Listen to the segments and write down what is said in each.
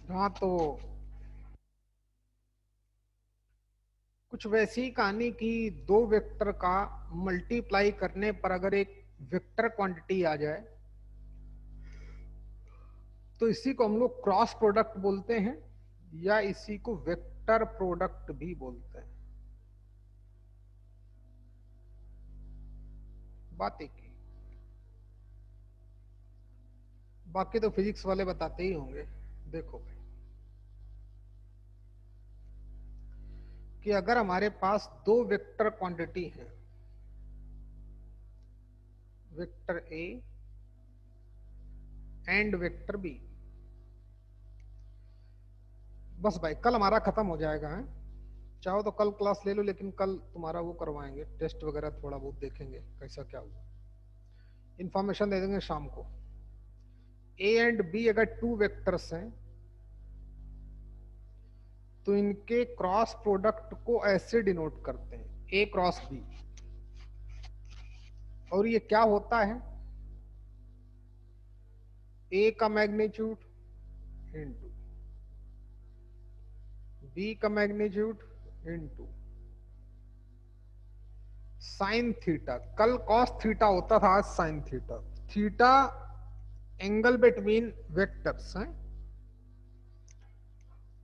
हाँ, तो कुछ वैसी ही कहानी की दो वेक्टर का मल्टीप्लाई करने पर अगर एक वेक्टर क्वांटिटी आ जाए तो इसी को हम लोग क्रॉस प्रोडक्ट बोलते हैं या इसी को वेक्टर प्रोडक्ट भी बोलते हैं। बात एक ही, बाकी तो फिजिक्स वाले बताते ही होंगे। देखो भाई कि अगर हमारे पास दो वेक्टर क्वांटिटी है, vector A and vector B, बस भाई कल हमारा खत्म हो जाएगा है। चाहो तो कल क्लास ले लो, लेकिन कल तुम्हारा वो करवाएंगे, टेस्ट वगैरह थोड़ा बहुत देखेंगे कैसा क्या हुआ, इंफॉर्मेशन दे देंगे शाम को। ए एंड बी अगर टू वेक्टर्स हैं तो इनके क्रॉस प्रोडक्ट को ऐसे डिनोट करते हैं, ए क्रॉस बी। और ये क्या होता है, ए का मैग्नीट्यूड इंटू बी का मैग्नीट्यूड इंटू साइन थीटा। कल कॉस थीटा होता था, आज sign theta. Theta angle between vectors है,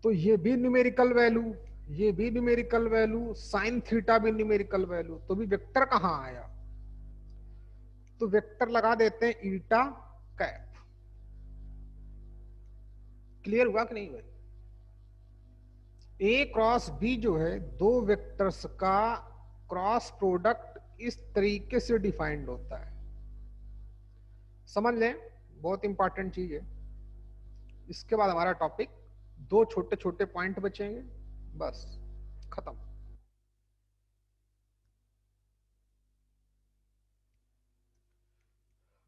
तो ये भी न्यूमेरिकल वैल्यू, ये भी न्यूमेरिकल वैल्यू, साइन थीटा भी न्यूमेरिकल वैल्यू। तो भी वेक्टर कहां आया, तो वेक्टर लगा देते हैं ईटा कैप। क्लियर हुआ कि नहीं भाई? ए क्रॉस बी जो है दो वेक्टर्स का क्रॉस प्रोडक्ट इस तरीके से डिफाइंड होता है। समझ लें, बहुत इंपॉर्टेंट चीज है। इसके बाद हमारा टॉपिक दो छोटे छोटे पॉइंट बचेंगे, बस खत्म।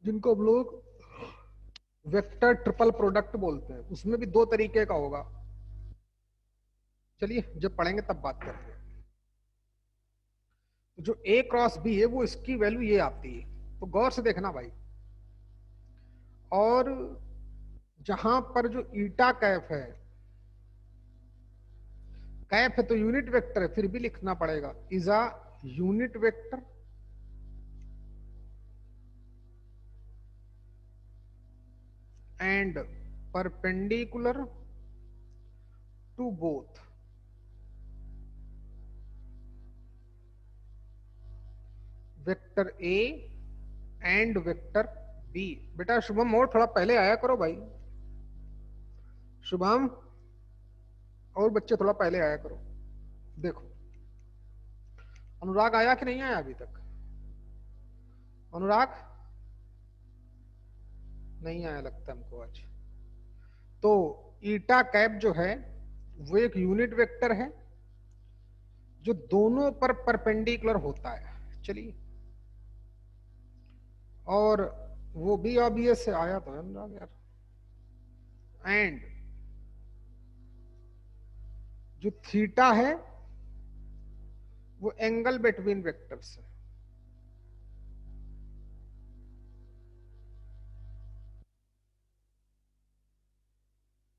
जिनको हम लोग वेक्टर ट्रिपल प्रोडक्ट बोलते हैं, उसमें भी दो तरीके का होगा। चलिए जब पढ़ेंगे तब बात करते हैं। तो जो ए क्रॉस बी है वो इसकी वैल्यू ये आती है, तो गौर से देखना भाई। और जहां पर जो ईटा कैफ है, कैफ है तो यूनिट वेक्टर है, फिर भी लिखना पड़ेगा is a unit vector and perpendicular to both vector A and vector B. बेटा शुभम और थोड़ा पहले आया करो भाई, शुभम और बच्चे थोड़ा पहले आया करो। देखो अनुराग आया कि नहीं आया अभी तक? अनुराग नहीं आया लगता हमको आज। तो ईटा कैप जो है वो एक यूनिट वेक्टर है जो दोनों पर परपेंडिकुलर होता है। चलिए, और वो भी ऑब्वियस से आया तो अनुराग यार। एंड जो थीटा है वो एंगल बिटवीन वेक्टर्स है।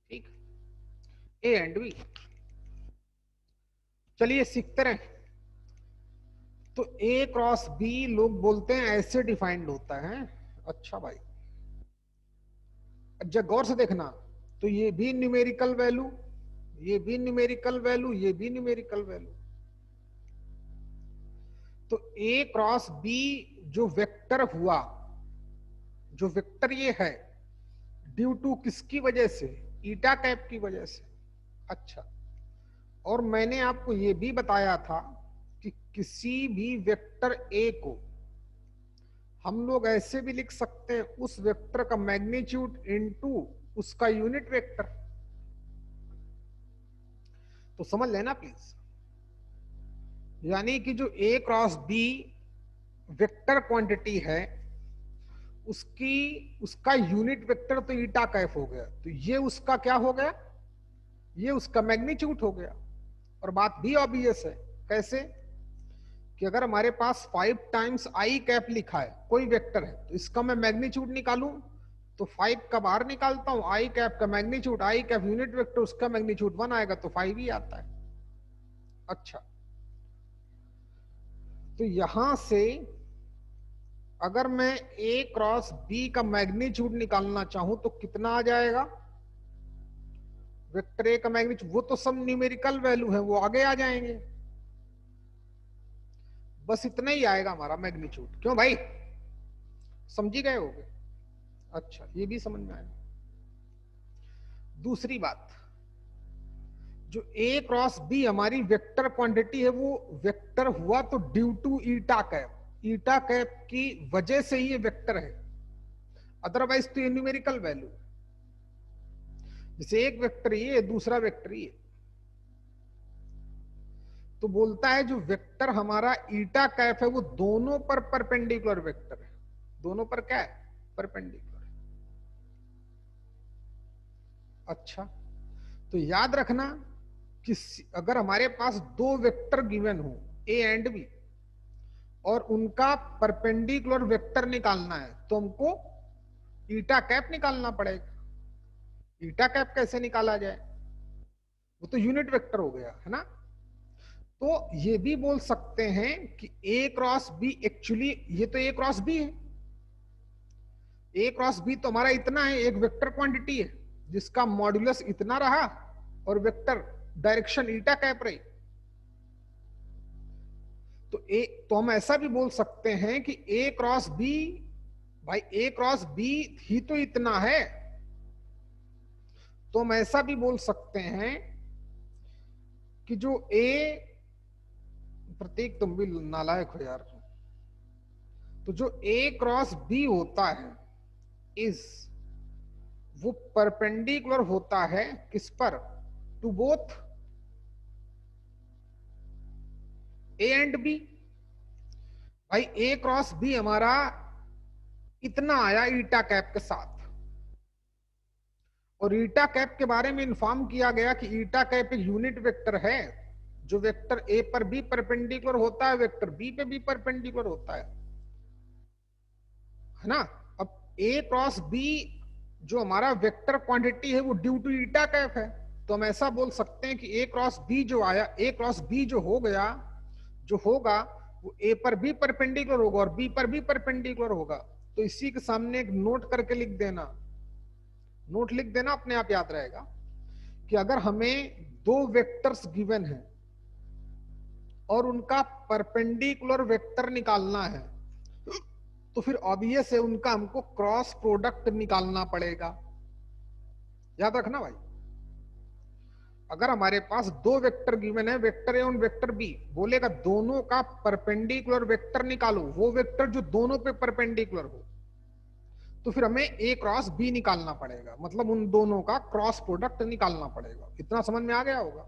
ठीक, ए एंड बी। चलिए सीखते रहे। तो ए क्रॉस बी लोग बोलते हैं ऐसे डिफाइंड होता है। अच्छा भाई, जब गौर से देखना, तो ये भी न्यूमेरिकल वैल्यू, ये भी न्यूमेरिकल वैल्यू, ये भी न्यूमेरिकल वैल्यू। तो ए क्रॉस बी जो वेक्टर हुआ, जो वेक्टर ये है, ड्यू टू किसकी वजह से? ईटा कैप की वजह से। अच्छा, और मैंने आपको ये भी बताया था कि किसी भी वेक्टर ए को हम लोग ऐसे भी लिख सकते हैं, उस वेक्टर का मैग्नीट्यूड इनटू उसका यूनिट वेक्टर। तो समझ लेना प्लीज, यानी कि जो A cross B vector quantity है उसकी, उसका यूनिट वेक्टर तो ईटा कैफ हो गया, तो ये उसका क्या हो गया, ये उसका मैग्नीट्यूड हो गया। और बात भी ऑब्वियस है, कैसे कि अगर हमारे पास 5 टाइम्स आई कैप लिखा है, कोई वेक्टर है, तो इसका मैं मैग्नीट्यूड निकालूं तो 5 का बाहर निकालता हूं, आई कैप का मैग्नीट्यूड, आई कैप यूनिट वेक्टर, उसका मैग्नीट्यूड 1 आएगा, तो 5 ही आता है। अच्छा, तो यहां से अगर मैं ए क्रॉस बी का मैग्नीट्यूड निकालना चाहूं तो कितना आ जाएगा? वेक्टर ए का मैग्नीट्यूड, वो तो सब न्यूमेरिकल वैल्यू है, वो आगे आ जाएंगे, बस इतना ही आएगा हमारा मैग्नीट्यूड। क्यों भाई, समझी गए होगे? अच्छा, ये भी समझ में आएगा। दूसरी बात, जो ए क्रॉस बी हमारी वेक्टर क्वांटिटी है, वो वेक्टर हुआ तो due to eta cap, eta cap की वजह से ही ये वेक्टर है, अदरवाइज तो ये न्यूमेरिकल वैल्यू। जैसे एक वेक्टर ये, दूसरा वेक्टर ये, तो बोलता है जो वेक्टर हमारा ईटा कैप है वो दोनों पर परपेंडिकुलर वेक्टर है। दोनों पर क्या है? परपेंडिकुलर। अच्छा, तो याद रखना कि अगर हमारे पास दो वेक्टर गिवन हो, ए एंड बी, और उनका परपेंडिकुलर वेक्टर निकालना है, तो हमको ईटा कैप निकालना पड़ेगा। ईटा कैप कैसे निकाला जाए? वो तो यूनिट वेक्टर हो गया है ना। तो ये भी बोल सकते हैं कि ए क्रॉस बी, एक्चुअली ये तो ए क्रॉस बी है, ए क्रॉस बी तो हमारा इतना है, एक वेक्टर क्वांटिटी है जिसका मॉड्यूलस इतना रहा और वेक्टर डायरेक्शन ईटा कैप रही। तो हम ऐसा भी बोल सकते हैं कि ए क्रॉस बी, भाई ए क्रॉस बी ही तो इतना है, तो हम ऐसा भी बोल सकते हैं कि जो ए, प्रतीक तुम भी नालायक हो यार, तो जो ए क्रॉस बी होता है इस, वो परपेंडिकुलर होता है किस पर? To both A and B. भाई ए क्रॉस बी हमारा इतना आया ईटा कैप के साथ, और ईटा कैप के बारे में इन्फॉर्म किया गया कि ईटा कैप एक यूनिट वेक्टर है, जो वेक्टर ए पर भी परपेंडिकुलर होता है, वेक्टर बी पे भी परपेंडिकुलर होता है ना। अब ए क्रॉस बी जो हमारा वेक्टर क्वांटिटी है वो ड्यू टू ईटा कैप है, तो हम ऐसा बोल सकते हैं कि ए क्रॉस बी जो आया, ए क्रॉस बी जो हो गया, जो होगा वो ए पर भी परपेंडिकुलर होगा और बी पर भी परपेंडिकुलर होगा। तो इसी के सामने एक नोट करके लिख देना, नोट लिख देना, अपने आप याद रहेगा कि अगर हमें दो वेक्टर्स गिवन है और उनका परपेंडिकुलर वेक्टर निकालना है, तो फिर ऑब्वियस है उनका हमको क्रॉस प्रोडक्ट निकालना पड़ेगा। याद रखना भाई, अगर हमारे पास दो वेक्टर गिवन है, वेक्टर ए और वेक्टर बी, बोलेगा दोनों का परपेंडिकुलर वेक्टर निकालो, वो वेक्टर जो दोनों पे परपेंडिकुलर हो, तो फिर हमें ए क्रॉस बी निकालना पड़ेगा, मतलब उन दोनों का क्रॉस प्रोडक्ट निकालना पड़ेगा। इतना समझ में आ गया होगा,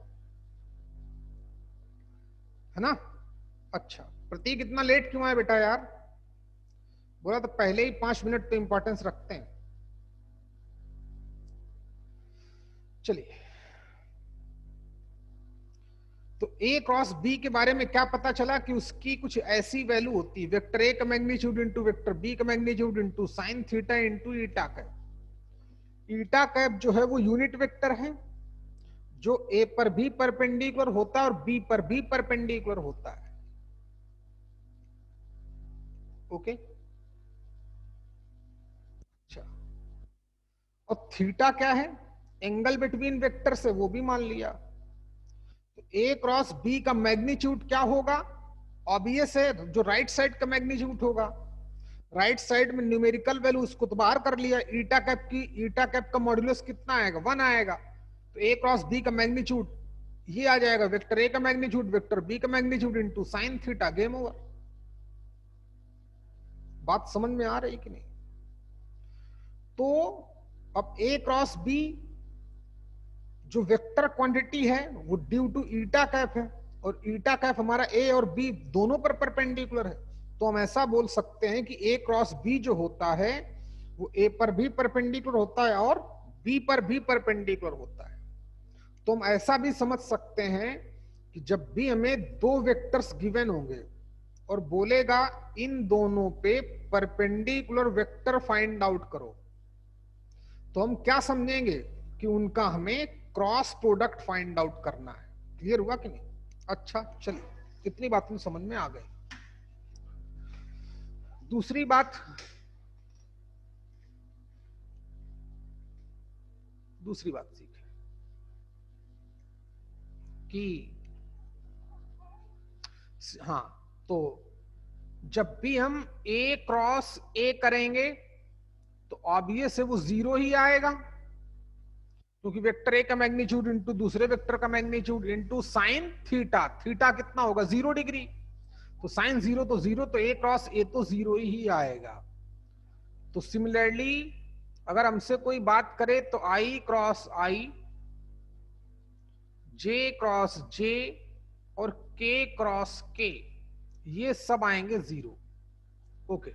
है ना? अच्छा, प्रतीक इतना लेट क्यों आया बेटा यार? बोला तो पहले ही 5 मिनट तो इंपॉर्टेंस रखते हैं। चलिए, तो ए क्रॉस बी के बारे में क्या पता चला कि उसकी कुछ ऐसी वैल्यू होती है, वेक्टर ए का मैग्नीट्यूड इंटू वेक्टर बी का magnitude into sine theta into eta cap. Eta cap जो है वो यूनिट वेक्टर है, जो ए पर भी परपेंडिकुलर होता है और बी पर भी परपेंडिकुलर होता है। ओके, अच्छा, और थीटा क्या है? एंगल बिटवीन वेक्टर से, वो भी मान लिया। तो ए क्रॉस बी का मैग्नीट्यूड क्या होगा? ऑब्वियस है, जो राइट साइड का मैग्नीट्यूड होगा। राइट साइड में न्यूमेरिकल वैल्यू उसको तो बाहर कर लिया, ईटा कैप की, ईटा कैप का मॉड्यूलस कितना आएगा? 1 आएगा। तो ए क्रॉस बी का मैग्नीट्यूड ये आ जाएगा, वेक्टर ए का मैग्नीट्यूड वेक्टर बी का magnitude into sine theta, game over. बात समझ में आ रही कि नहीं? तो अब ए क्रॉस बी जो वेक्टर क्वांटिटी है वो ड्यू टू ईटा कैप है, और ईटा कैप हमारा ए और बी दोनों पर परपेंडिकुलर है, तो हम ऐसा बोल सकते हैं कि ए क्रॉस बी जो होता है वो ए पर भी परपेंडिकुलर होता है और बी पर भी परपेंडिकुलर होता है। तो हम ऐसा भी समझ सकते हैं कि जब भी हमें दो वेक्टर्स गिवन होंगे और बोलेगा इन दोनों पे परपेंडिकुलर वेक्टर फाइंड आउट करो, तो हम क्या समझेंगे कि उनका हमें क्रॉस प्रोडक्ट फाइंड आउट करना है। क्लियर हुआ कि नहीं? अच्छा चलिए, इतनी बात तो समझ में आ गई। दूसरी बात सीखे कि हाँ, तो जब भी हम ए क्रॉस ए करेंगे तो ऑब्वियस है वो जीरो ही आएगा, क्योंकि वेक्टर ए का मैग्नीट्यूड इंटू दूसरे वेक्टर का magnitude into sine theta, theta कितना होगा 0 डिग्री, तो साइन 0 तो 0, तो ए क्रॉस ए तो 0 ही आएगा। तो सिमिलरली अगर हमसे कोई बात करे तो आई क्रॉस आई, जे क्रॉस जे और के क्रॉस के, ये सब आएंगे 0। ओके,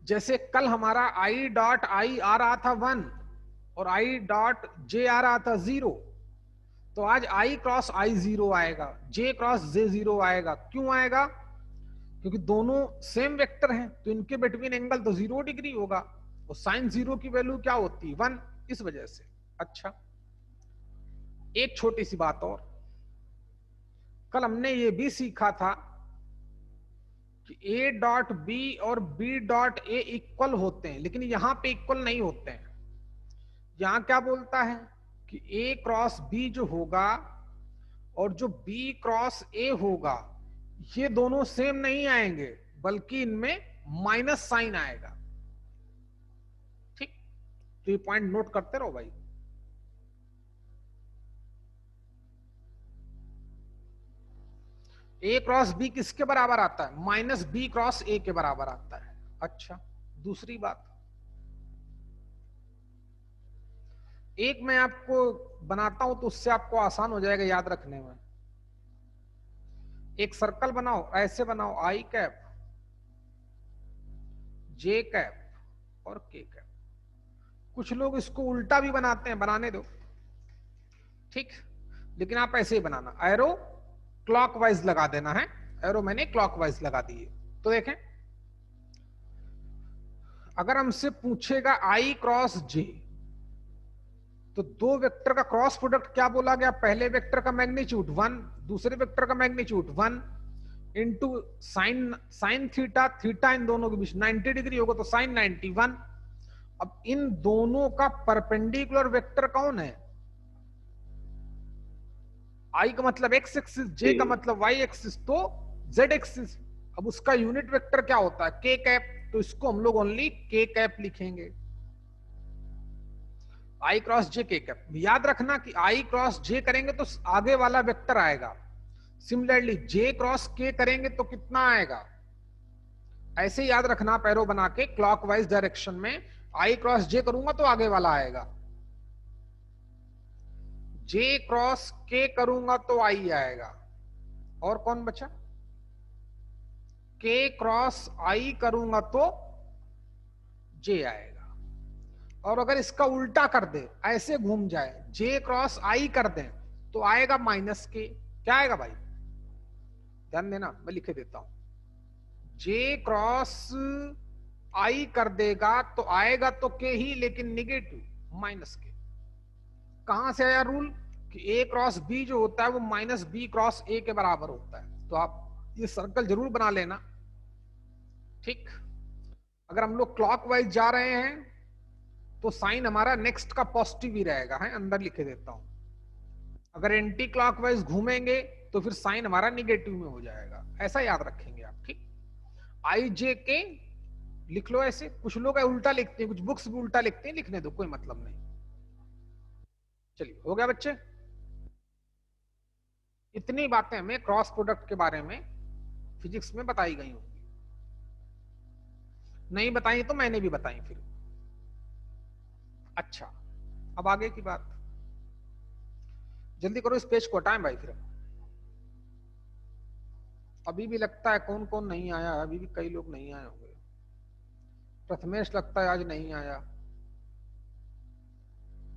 जैसे कल हमारा आई डॉट आई आ रहा था 1 और आई डॉट जे आ रहा था 0, तो आज आई क्रॉस आई 0 आएगा, जे क्रॉस जे 0 आएगा। क्यों आएगा? क्योंकि दोनों सेम वेक्टर हैं, तो इनके बिटवीन एंगल तो 0 डिग्री होगा, और साइन 0 की वैल्यू क्या होती है 1, इस वजह से। अच्छा, एक छोटी सी बात और, कल हमने ये भी सीखा था कि ए डॉट बी और बी डॉट ए इक्वल होते हैं, लेकिन यहां पे इक्वल नहीं होते हैं। यहां क्या बोलता है कि ए क्रॉस बी जो होगा और जो बी क्रॉस ए होगा, ये दोनों सेम नहीं आएंगे, बल्कि इनमें माइनस साइन आएगा। ठीक, तो ये पॉइंट नोट करते रहो भाई। ए क्रॉस बी किसके बराबर आता है? माइनस बी क्रॉस ए के बराबर आता है। अच्छा, दूसरी बात, एक मैं आपको बनाता हूं तो उससे आपको आसान हो जाएगा याद रखने में। एक सर्कल बनाओ, ऐसे बनाओ, आई कैप, जे कैप और के कैप। कुछ लोग इसको उल्टा भी बनाते हैं, बनाने दो, ठीक, लेकिन आप ऐसे ही बनाना, एरो क्लॉकवाइज लगा देना है। एरो मैंने क्लॉकवाइज लगा दिए। तो देखें, अगर हमसे पूछेगा आई क्रॉस जे, तो दो वेक्टर का क्रॉस प्रोडक्ट क्या बोला गया? पहले वेक्टर का मैग्नीट्यूड 1, दूसरे वेक्टर का magnitude 1 into sine, sine theta, theta इन दोनों के बीच 90 डिग्री होगा, तो साइन 91। अब इन दोनों का परपेंडिकुलर वेक्टर कौन है? आई का मतलब एक्स एक्सिस, जे का मतलब वाई एक्सिस, तो जेड एक्सिस। अब उसका यूनिट वेक्टर क्या होता है? के कैप, तो इसको हम लोग ओनली के कैप लिखेंगे। आई क्रॉस जे के कैप। याद रखना कि आई क्रॉस जे करेंगे तो आगे वाला वेक्टर आएगा, सिमिलरली जे क्रॉस के करेंगे तो कितना आएगा? ऐसे याद रखना, पैरो बना के क्लॉकवाइज डायरेक्शन में, आई क्रॉस जे करूंगा तो आगे वाला आएगा, जे क्रॉस के करूंगा तो आई आएगा, और कौन बचा? के क्रॉस आई करूंगा तो जे आएगा। और अगर इसका उल्टा कर दे, ऐसे घूम जाए, जे क्रॉस आई कर दें, तो आएगा माइनस के। क्या आएगा भाई? ध्यान देना, मैं लिखे देता हूं, जे क्रॉस आई कर देगा तो आएगा तो के ही, लेकिन निगेटिव, माइनस के। कहां से आया रूल कि ए क्रॉस बी जो होता है वो माइनस बी क्रॉस ए के बराबर होता है? तो आप ये सर्कल जरूर बना लेना। ठीक, अगर हम लोग क्लॉकवाइज जा रहे हैं तो साइन हमारा नेक्स्ट का पॉजिटिव ही रहेगा, है, अंदर लिखे देता हूं। अगर एंटी क्लॉकवाइज घूमेंगे तो फिर साइन हमारा निगेटिव में हो जाएगा, ऐसा याद रखेंगे आप। ठीक, आई जे के लिख लो ऐसे। कुछ लोग उल्टा लिखते हैं, कुछ बुक्स भी उल्टा लिखते हैं, लिखने दो, कोई मतलब नहीं। चलिए, हो गया बच्चे? इतनी बातें हमें क्रॉस प्रोडक्ट के बारे में फिजिक्स में बताई गई होंगी, नहीं बताई तो मैंने भी बताई फिर। अच्छा, अब आगे की बात, जल्दी करो, इस पेज को हटाएं भाई। फिर अभी भी लगता है कौन कौन नहीं आया, अभी भी कई लोग नहीं आए होंगे। प्रथमेश लगता है आज नहीं आया,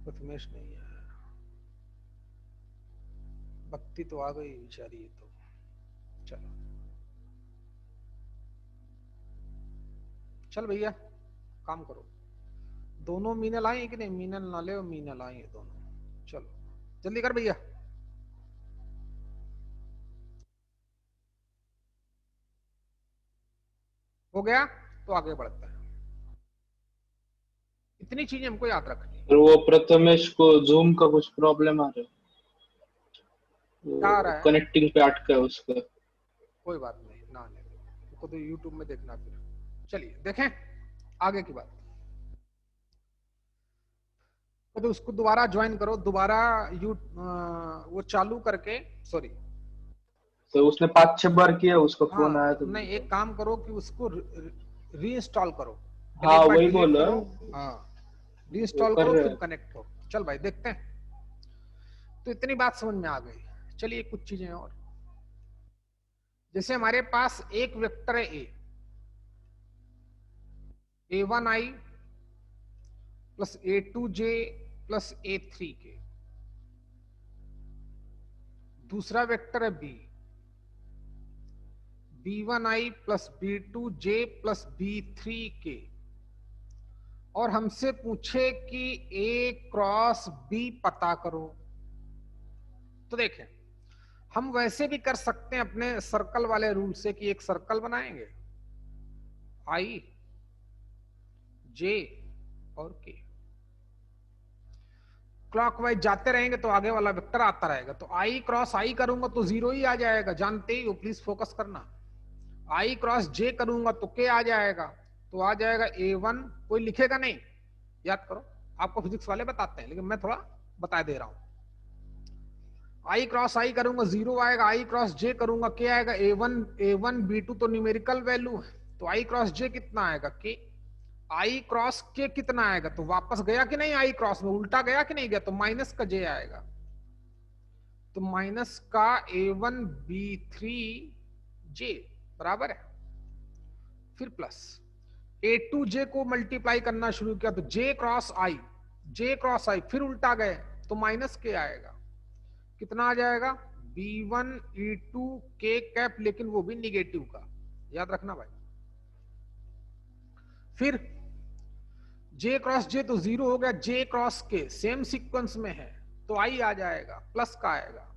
प्रथमेश नहीं आया। बत्ती तो आ गई बेचारी, ये तो। चलो चल भैया, काम करो। दोनों मीनल आए कि नहीं? मीनल नाले और मीनल आए दोनों। चलो जल्दी कर भैया। हो गया तो आगे बढ़ता है। इतनी चीजें हमको याद रखनी है। और वो प्रथमेश को जूम का कुछ प्रॉब्लम आ रहा है, क्या आ वो रहा है? कनेक्टिंग पे अटका है उसका। कोई बात नहीं ना, आने दो, उसको तो यूट्यूब में देखना फिर। चलिए देखें आगे की बात। तो उसको दोबारा ज्वाइन करो, दोबारा वो चालू करके, सॉरी, तो उसने 5-6 बार किया, उसका फोन आया हाँ था नहीं, मुझे। एक काम करो कि उसको रीइंस्टॉल करो, पहले हाँ एक बार वही डिलीट बोला, करो। हाँ वो रीइंस्टॉल कर करो रहा फिर है। कनेक्ट हो। चल भाई देखते हैं। तो इतनी बात समझ में आ गई। चलिए कुछ चीजें और, जैसे हमारे पास एक वेक्टर है A1I plus A2J plus A3K। दूसरा वेक्टर है B1I plus B2J plus B3K। और हमसे पूछे कि A क्रॉस B पता करो। तो देखें, हम वैसे भी कर सकते हैं अपने सर्कल वाले रूल से कि एक सर्कल बनाएंगे, I J और K, क्लॉकवाइज जाते रहेंगे तो आगे वाला वेक्टर आता रहेगा। तो I क्रॉस I करूंगा तो 0 ही आ जाएगा, जानते ही हो, प्लीज फोकस करना। I क्रॉस J करूंगा तो K आ जाएगा, तो आ जाएगा A1। कोई लिखेगा नहीं, याद करो, आपको फिजिक्स वाले बताते हैं लेकिन मैं थोड़ा बता दे रहा हूं। आई क्रॉस आई करूंगा 0 आएगा, आई क्रॉस जे करूंगा के आएगा। ए वन बी टू तो न्यूमेरिकल वैल्यू है, तो आई क्रॉस जे कितना आएगा के। आई क्रॉस के कितना आएगा, तो वापस गया कि नहीं, आई क्रॉस में उल्टा गया कि नहीं गया, तो माइनस का जे आएगा। तो माइनस का A1B3J बराबर है। फिर प्लस A2J को मल्टीप्लाई करना शुरू किया तो जे क्रॉस आई, जे क्रॉस आई, फिर उल्टा गए तो माइनस के आएगा। कितना आ जाएगा, B1E2K कैप, लेकिन वो भी निगेटिव का, याद रखना भाई। फिर J क्रॉस J तो 0 हो गया, J cross K same sequence में है तो आई आ जाएगा, प्लस का आएगा।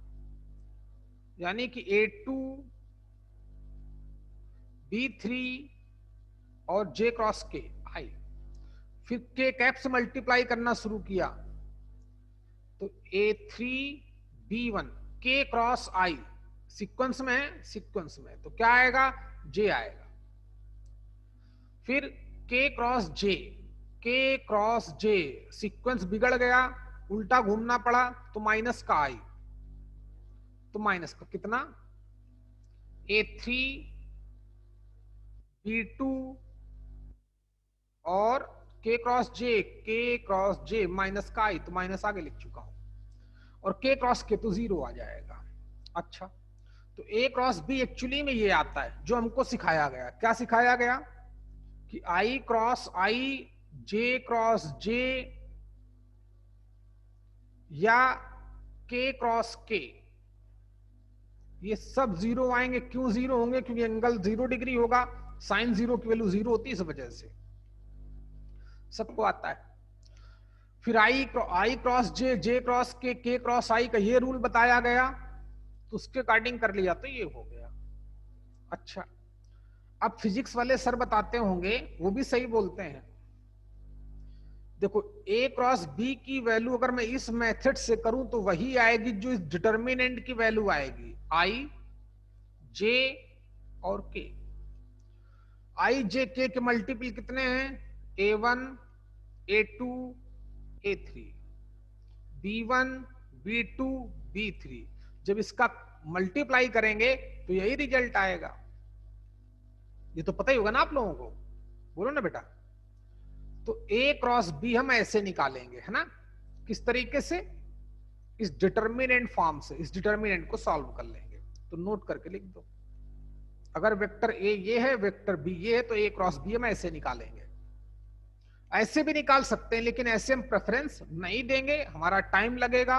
यानी कि A2B3 और J क्रॉस K आई। फिर K कैप से मल्टीप्लाई करना शुरू किया तो A3B1 K cross I, sequence में है, सीक्वेंस में तो क्या आएगा, J आएगा। फिर K cross J, K cross J, sequence बिगड़ गया, उल्टा घूमना पड़ा तो माइनस का I, तो माइनस का कितना, A3B2 और K cross J, K cross J minus का I, तो माइनस आगे लिख चुका हूं। और K क्रॉस K तो 0 आ जाएगा। अच्छा, तो A क्रॉस B एक्चुअली में ये आता है जो हमको सिखाया गया। क्या सिखाया गया कि I cross I, J cross J या K क्रॉस K, ये सब 0 आएंगे। क्यों 0 होंगे, क्योंकि एंगल 0 डिग्री होगा, साइन 0 की वैल्यू 0 होती है, इस वजह से सबको आता है। फिर आई क्रॉस जे, जे क्रॉस के क्रॉस आई का ये रूल बताया गया, तो उसके अकॉर्डिंग कर लिया तो ये हो गया। अच्छा, अब फिजिक्स वाले सर बताते होंगे, वो भी सही बोलते हैं। देखो A क्रॉस B की वैल्यू अगर मैं इस मेथड से करूं तो वही आएगी जो इस डिटर्मिनेंट की वैल्यू आएगी, I J और K। I J K के मल्टीपल कितने हैं, A1 A2 A3, B1 B2 B3। जब इसका मल्टीप्लाई करेंगे तो यही रिजल्ट आएगा। ये तो पता ही होगा ना आप लोगों को, बोलो ना बेटा। तो A क्रॉस B हम ऐसे निकालेंगे, है ना, किस तरीके से, इस डिटर्मिनेंट फॉर्म से, इस डिटर्मिनेंट को सॉल्व कर लेंगे। तो नोट करके लिख दो, अगर वेक्टर A ये है, वेक्टर B ये है, तो A क्रॉस B हम ऐसे निकालेंगे। ऐसे भी निकाल सकते हैं लेकिन ऐसे हम प्रेफरेंस नहीं देंगे, हमारा टाइम लगेगा,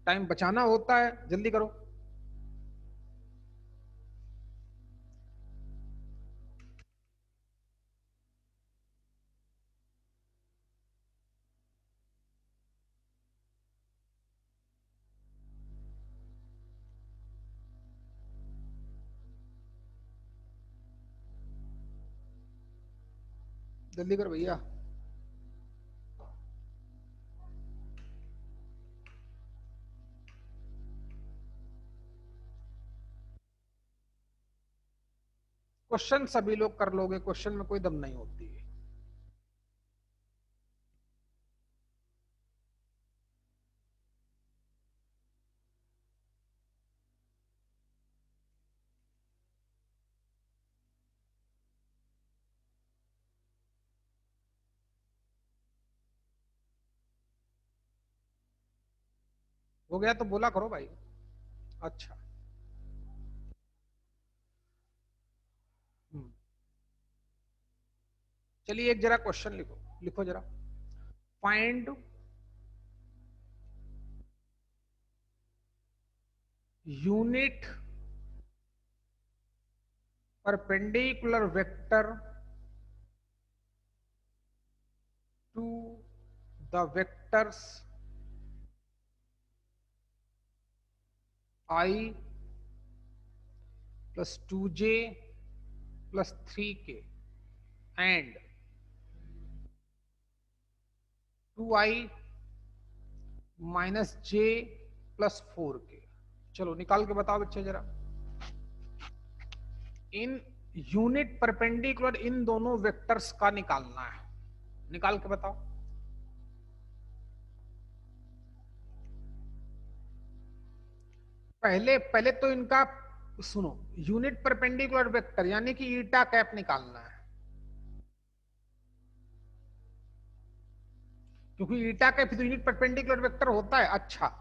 टाइम बचाना होता है, जल्दी करो। जल्दी कर भैया। क्वेश्चन सभी लोग कर लोगे, क्वेश्चन में कोई दम नहीं होती है। हो गया तो बोला करो भाई। अच्छा। चलिए एक जरा क्वेश्चन लिखो, लिखो जरा। Find unit perpendicular vector to the vectors I plus 2j plus 3k and 2i minus j plus 4k। चलो निकाल के बताओ बच्चे जरा। इन यूनिट परपेंडिकुलर इन दोनों वेक्टर्स का निकालना है, निकाल के बताओ। पहले पहले तो इनका सुनो, यूनिट परपेंडिकुलर वेक्टर यानी कि ईटा कैप निकालना है, क्योंकि ईटा कैप तो यूनिट परपेंडिकुलर वेक्टर होता है। अच्छा,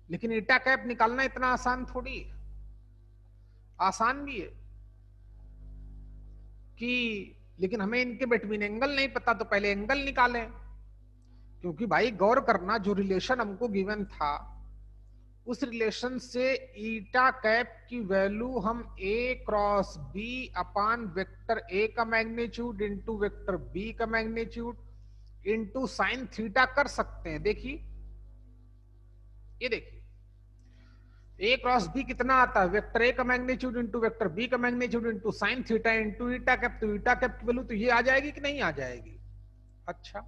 लेकिन ईटा कैप निकालना इतना आसान थोड़ी है। आसान भी है कि, लेकिन हमें इनके बिटवीन एंगल नहीं पता, तो पहले एंगल निकालें। क्योंकि भाई गौर करना, जो रिलेशन हमको गिवन था उस रिलेशन से ईटा कैप की वैल्यू हम a cross b upon vector a का मैग्नीट्यूड इंटू वेक्टर b का मैग्नीट्यूड इंटू साइन थीटा कर सकते हैं। देखिए, ये देखिए a क्रॉस b कितना आता है, वेक्टर a का मैग्नीट्यूड इंटू वेक्टर b का magnitude into sine theta into eta cap. तो ईटा कैप की वैल्यू तो ये आ जाएगी कि नहीं आ जाएगी? अच्छा,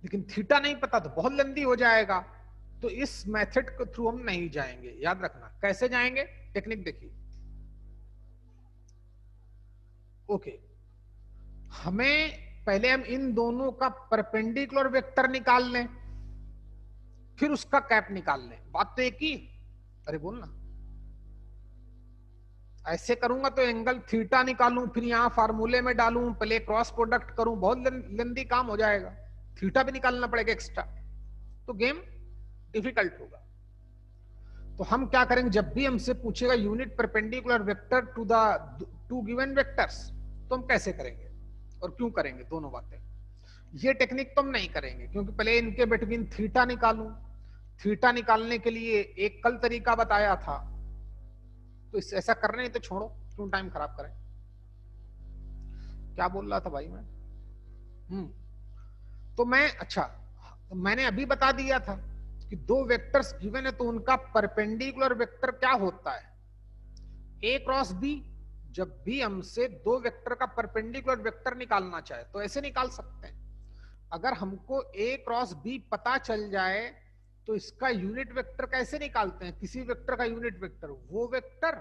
लेकिन थीटा नहीं पता तो बहुत लंबी हो जाएगा, तो इस मेथड के थ्रू हम नहीं जाएंगे। याद रखना कैसे जाएंगे, टेक्निक देखिए। ओके, हमें पहले हम इन दोनों का परपेंडिकुलर वेक्टर निकाल लें, फिर उसका कैप निकाल लें। बात तो एक ही। अरे बोलना, ऐसे करूंगा तो एंगल थीटा निकालूं, फिर यहां फार्मूले में डालूं, पहले क्रॉस प्रोडक्ट करूं, बहुत लंबी काम हो जाएगा। थीटा भी निकालना पड़ेगा एक्स्ट्रा, तो गेम डिफिकल्ट होगा। तो हम क्या करेंगे, जब भी हमसे पूछेगा unit perpendicular vector to the two given vectors, तो हम कैसे करेंगे और क्यों करेंगे, दोनों बातें। ये टेक्निक तो हम नहीं करेंगे, क्योंकि पहले इनके बिटवीन थीटा निकालूं। थीटा निकालने के लिए एक कल तरीका बताया था, तो इस ऐसा करना ही तो छोड़ो, क्यों टाइम खराब करें। क्या बोल रहा था भाई मैं? तो मैं, अच्छा, तो मैंने अभी बता दिया था कि दो वेक्टर्स गिवन है तो उनका परपेंडिकुलर वेक्टर क्या होता है, ए क्रॉस बी। जब भी हमसे दो वेक्टर का परपेंडिकुलर वेक्टर निकालना चाहे तो ऐसे निकाल सकते हैं। अगर हमको ए क्रॉस बी पता चल जाए तो इसका यूनिट वेक्टर कैसे निकालते हैं, किसी वेक्टर का यूनिट वेक्टर वो वेक्टर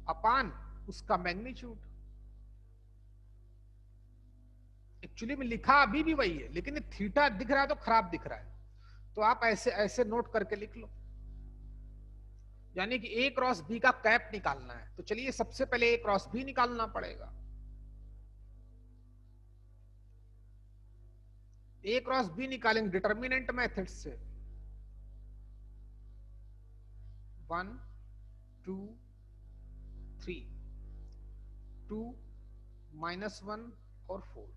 अपान उसका मैग्नीट्यूड। एक्चुअली में लिखा अभी भी वही है, लेकिन थीटा दिख रहा है तो खराब दिख रहा है, तो आप ऐसे ऐसे नोट करके लिख लो। यानी कि ए क्रॉस बी का कैप निकालना है, तो चलिए सबसे पहले ए क्रॉस बी निकालना पड़ेगा। ए क्रॉस बी निकालेंगे डिटर्मिनेंट मेथड से, 1 2 3, 2 -1 और 4।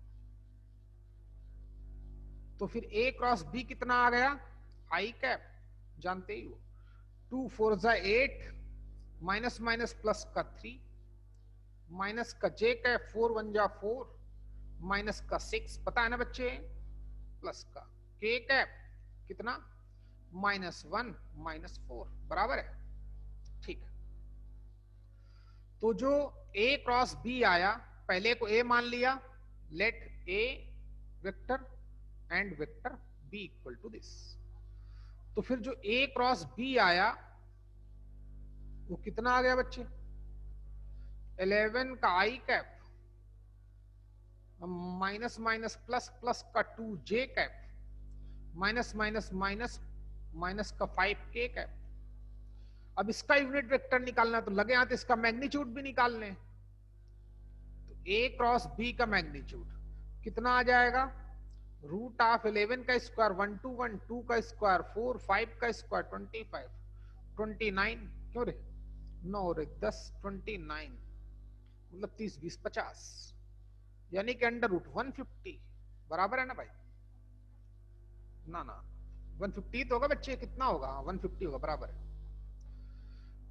तो फिर ए क्रॉस बी कितना आ गया, आई कैप, जानते ही हो। 2 4 जा 8, माइनस माइनस प्लस का 3, माइनस का जे कैप, 4 1 जा 4, माइनस का 6, पता है ना बच्चे, प्लस का के कैप कितना, -1 -4, बराबर है। ठीक है, तो जो ए क्रॉस बी आया पहले को ए मान लिया, let A vector and vector B equal to this. तो फिर जो ए क्रॉस बी आया वो कितना आ गया बच्चे, 11 का i cap minus minus plus plus का 2 j cap minus minus minus minus का 5 के कैप। अब इसका यूनिट वेक्टर निकालना तो लगे हाथ इसका मैग्नीट्यूड भी निकाल लें। तो ए क्रॉस बी का मैग्नीट्यूड कितना आ जाएगा, रूट ऑफ 11 का स्क्वायर 1 2 1 2 का स्क्वायर 4 5 का स्क्वायर 25 29 क्यों रे 9 रे 10 29 मतलब 30 20 50 यानी कि अंडर रूट 150 बराबर है ना भाई, ना 150 तो होगा बच्चे, कितना होगा 150 होगा बराबर है।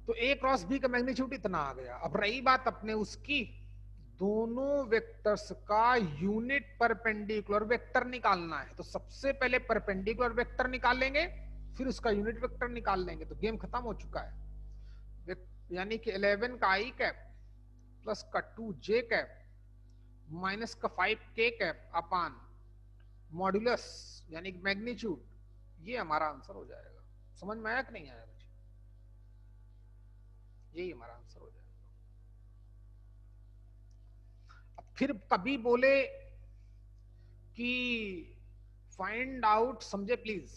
तो ए क्रॉस बी का मैग्नीट्यूड इतना आ गया। अब रही बात अपने उसकी, दोनों वेक्टर्स का यूनिट परपेंडिकुलर वेक्टर निकालना है। तो सबसे पहले परपेंडिकुलर वेक्टर निकालेंगे फिर उसका यूनिट वेक्टर निकाल लेंगे। तो गेम खत्म हो चुका है। यानी कि 11 का आई कैप प्लस का 2 जे कैप माइनस का 5 के कैप अपान मॉड्यूलस यानी कि मैग्नीट्यूड, ये हमारा आंसर हो जाएगा। समझ में आया कि नहीं आया बच्चे, यही हमारा आंसर हो जाएगा। अब फिर कभी बोले कि फाइंड आउट, समझे प्लीज,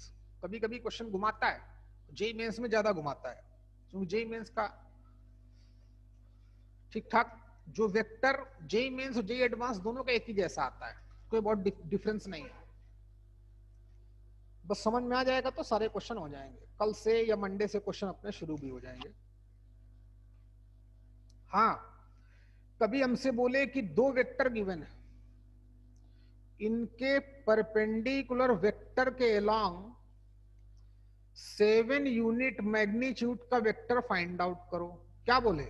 कभी कभी क्वेश्चन घुमाता है, जेई मेंस में ज्यादा घुमाता है क्योंकि जेई मेंस का ठीक ठाक जो वेक्टर जेई मेंस और जेई एडवांस दोनों का एक ही जैसा आता है, कोई बहुत डिफरेंस नहीं है। बस समझ में आ जाएगा तो सारे क्वेश्चन हो जाएंगे। कल से या मंडे से क्वेश्चन अपने शुरू भी हो जाएंगे। हाँ, कभी हमसे बोले कि दो वेक्टर गिवन है, इनके परपेंडिकुलर वेक्टर के अलोंग 7 यूनिट मैग्नीट्यूड का वेक्टर फाइंड आउट करो। क्या बोले,